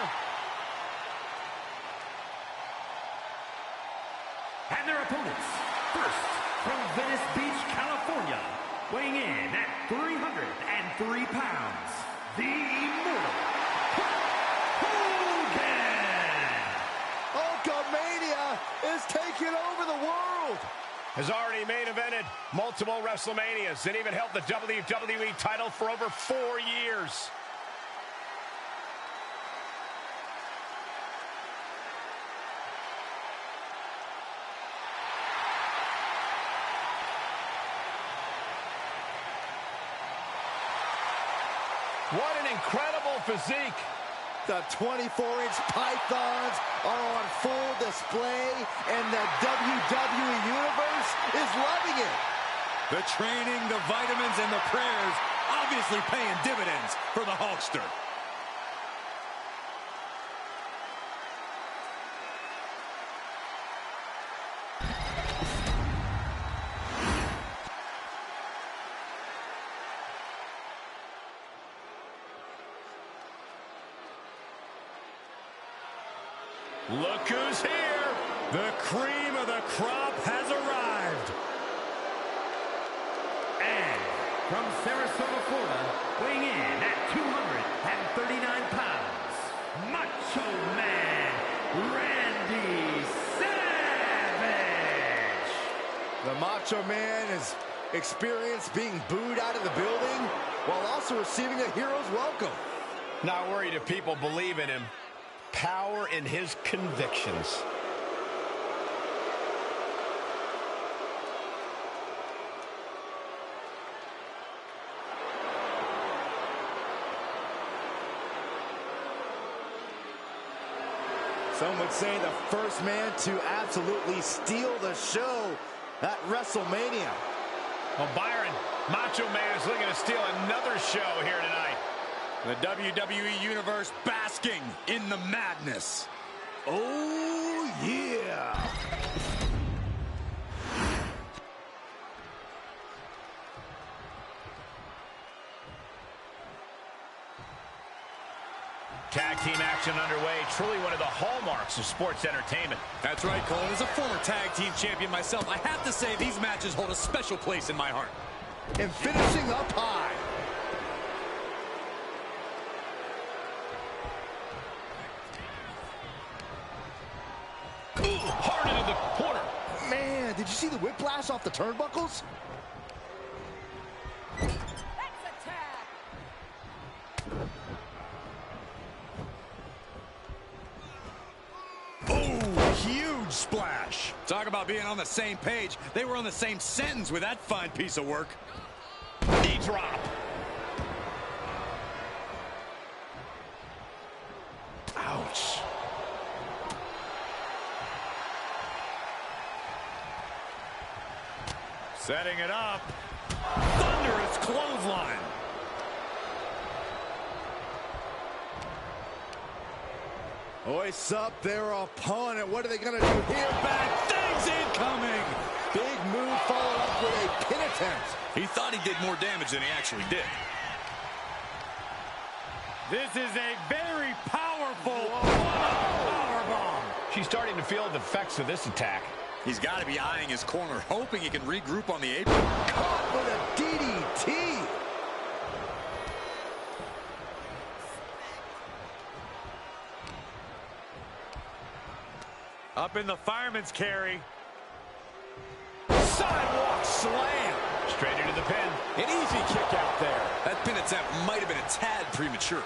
And their opponents, first from Venice Beach, California, weighing in at 303 pounds, the Immortal Hulk Hogan. Hulkamania is taking over the world. has already main evented multiple WrestleManias and even held the WWE title for over 4 years. What an incredible physique. The 24-inch pythons are on full display, and the WWE Universe is loving it. The training, the vitamins, and the prayers obviously paying dividends for the Hulkster. Look who's here. The cream of the crop has arrived. And from Sarasota, Florida, weighing in at 239 pounds, Macho Man, Randy Savage. The Macho Man has experienced being booed out of the building while also receiving a hero's welcome. Not worried if people believe in him. Power in his convictions. Some would say the first man to absolutely steal the show at WrestleMania. Well, Byron, Macho Man is looking to steal another show here tonight. The WWE Universe basking in the madness. Oh, yeah. Tag team action underway. Truly one of the hallmarks of sports entertainment. That's right, Cole. As a former tag team champion myself, I have to say these matches hold a special place in my heart. And finishing up high. Hard into the corner. Man, did you see the whiplash off the turnbuckles? Oh, huge splash. Talk about being on the same page. They were on the same sentence with that fine piece of work. Knee drop. Ouch. Setting it up. Thunderous clothesline. Hoists up their opponent. What are they going to do here? Bad things incoming. Big move followed up with a pin attempt. He thought he did more damage than he actually did. This is a very powerful powerbomb. She's starting to feel the effects of this attack. He's got to be eyeing his corner, hoping he can regroup on the apron. Caught with a DDT. Up in the fireman's carry. Sidewalk slam. Straight into the pin. An easy kick out there. That pin attempt might have been a tad premature.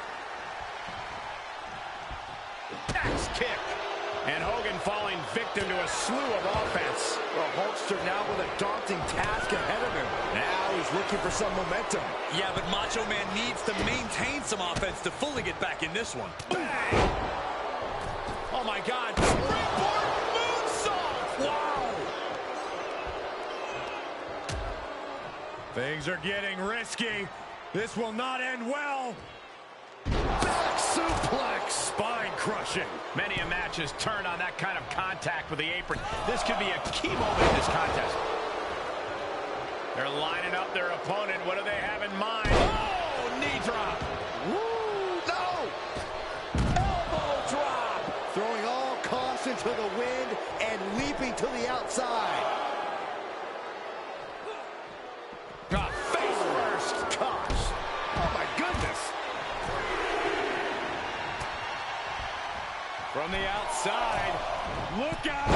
Axe kick. And Hogan falling victim to a slew of offense. Well, Hulkster now with a daunting task ahead of him. Now he's looking for some momentum. Yeah, but Macho Man needs to maintain some offense to fully get back in this one. Bang! Oh, my God. Springboard moonsault! Wow! Things are getting risky. This will not end well. Back suplex. Spine crushing. Many a match has turned on that kind of contact with the apron. This could be a key moment in this contest. They're lining up their opponent. What do they have in mind? Oh, knee drop. Woo, no. Elbow drop. Throwing all caution to the wind and leaping to the outside. Face first. Gosh. Oh, my goodness. From the outside. Look out.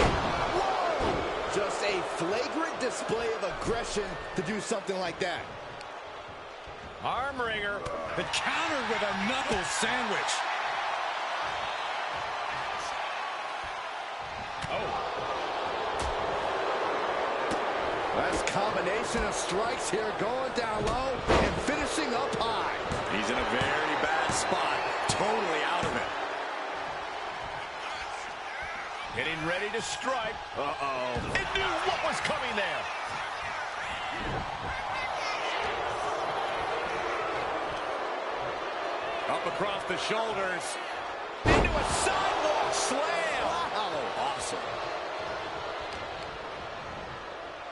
Whoa. Just a flagrant aggression to do something like that. Arm wringer. But countered with a knuckle sandwich. Oh. Nice combination of strikes here, going down low and finishing up high. He's in a very bad spot, totally out of it. Getting ready to strike. Uh-oh. It knew what was coming there. Up across the shoulders. Into a sidewalk slam. Wow, awesome.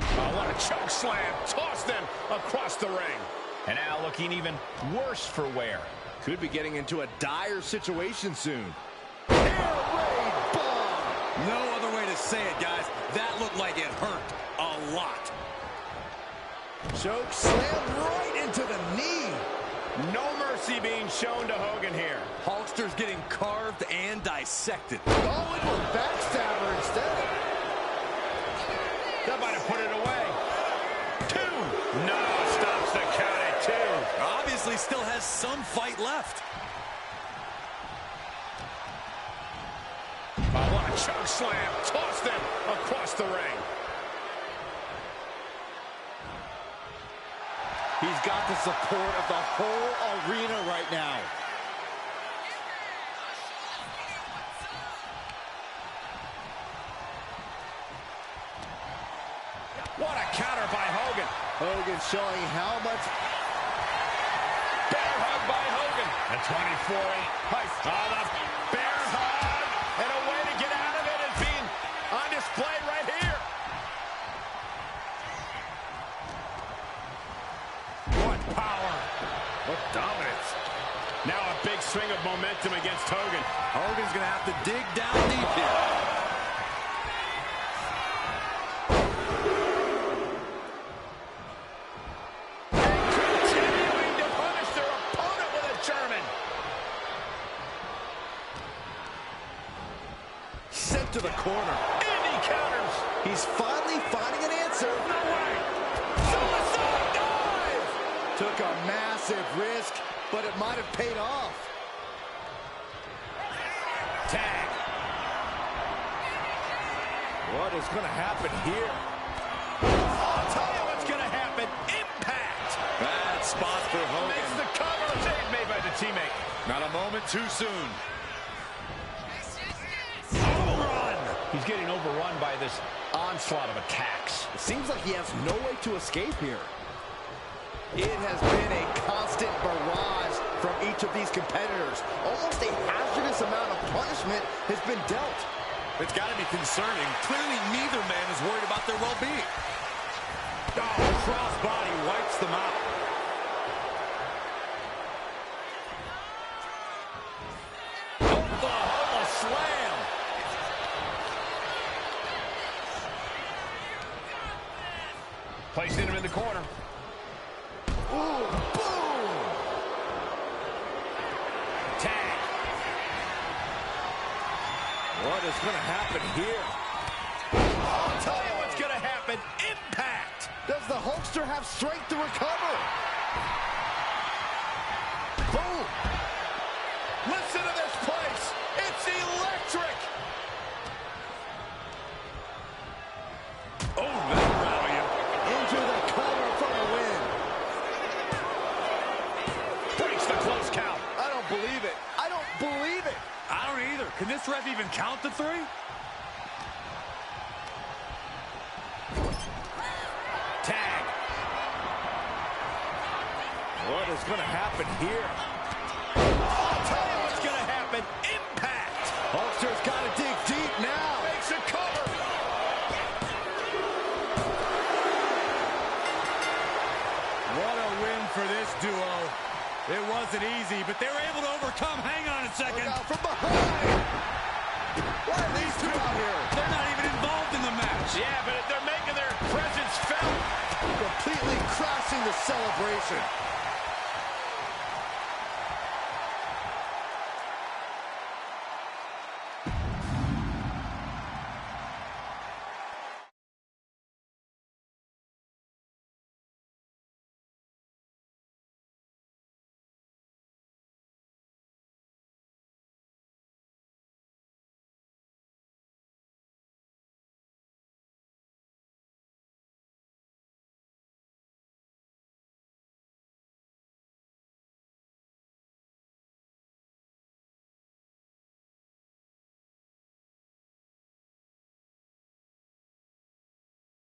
Oh, what a choke slam. Tossed them across the ring. And now looking even worse for wear. Could be getting into a dire situation soon. Air raid bomb. No other way to say it, guys. That looked like it hurt a lot. Choke slam right into the knee. No mercy being shown to Hogan here. Hulkster's getting carved and dissected. Going to a backstabber instead. That might have put it away. 2. No, stops the count at 2. Obviously still has some fight left. Oh, what a choke slam. Tossed them across the ring. He's got the support of the whole arena right now. What a counter by Hogan. Hogan showing how much. Bear hug by Hogan. A 24-8 height. Oh, the bear hug. And a way to get out of it is being on display right here. What power. What dominance. Now a big swing of momentum against Hogan. Hogan's going to have to dig down deep here. Sent to the corner. And he counters. He's finally finding an answer. No way. Suicide dive. Took a massive risk, but it might have paid off. Tag. What is going to happen here? I'll tell you what's going to happen. Impact. Bad spot for Hogan. Makes the cover. Save made by the teammate. Not a moment too soon. He's getting overrun by this onslaught of attacks. It seems like he has no way to escape here. It has been a constant barrage from each of these competitors. Almost a hazardous amount of punishment has been dealt. It's got to be concerning. Clearly neither man is worried about their well-being. Oh, crossbody wipes them out. Oklahoma slam. Placing him in the corner. Ooh, boom! Tag. What is going to happen here? I'll tell you what's going to happen. Impact. Does the Hulkster have strength to recover? Boom! Listen to this place. It's electric. Oh, that'll rattle you. Into the cover for a win. Breaks the close count. I don't believe it. I don't believe it. I don't either. Can this ref even count to 3? Tag. What is going to happen here? I'll tell you what's going to happen. Impact. Hulkster's got to dig deep now. Makes a cover. What a win for this duo. It wasn't easy, but they were able to overcome. Hang on a second. Look out from behind. Why are these two out here? They're not even involved in the match. Yeah, but they're making their presence felt. Completely crashing the celebration.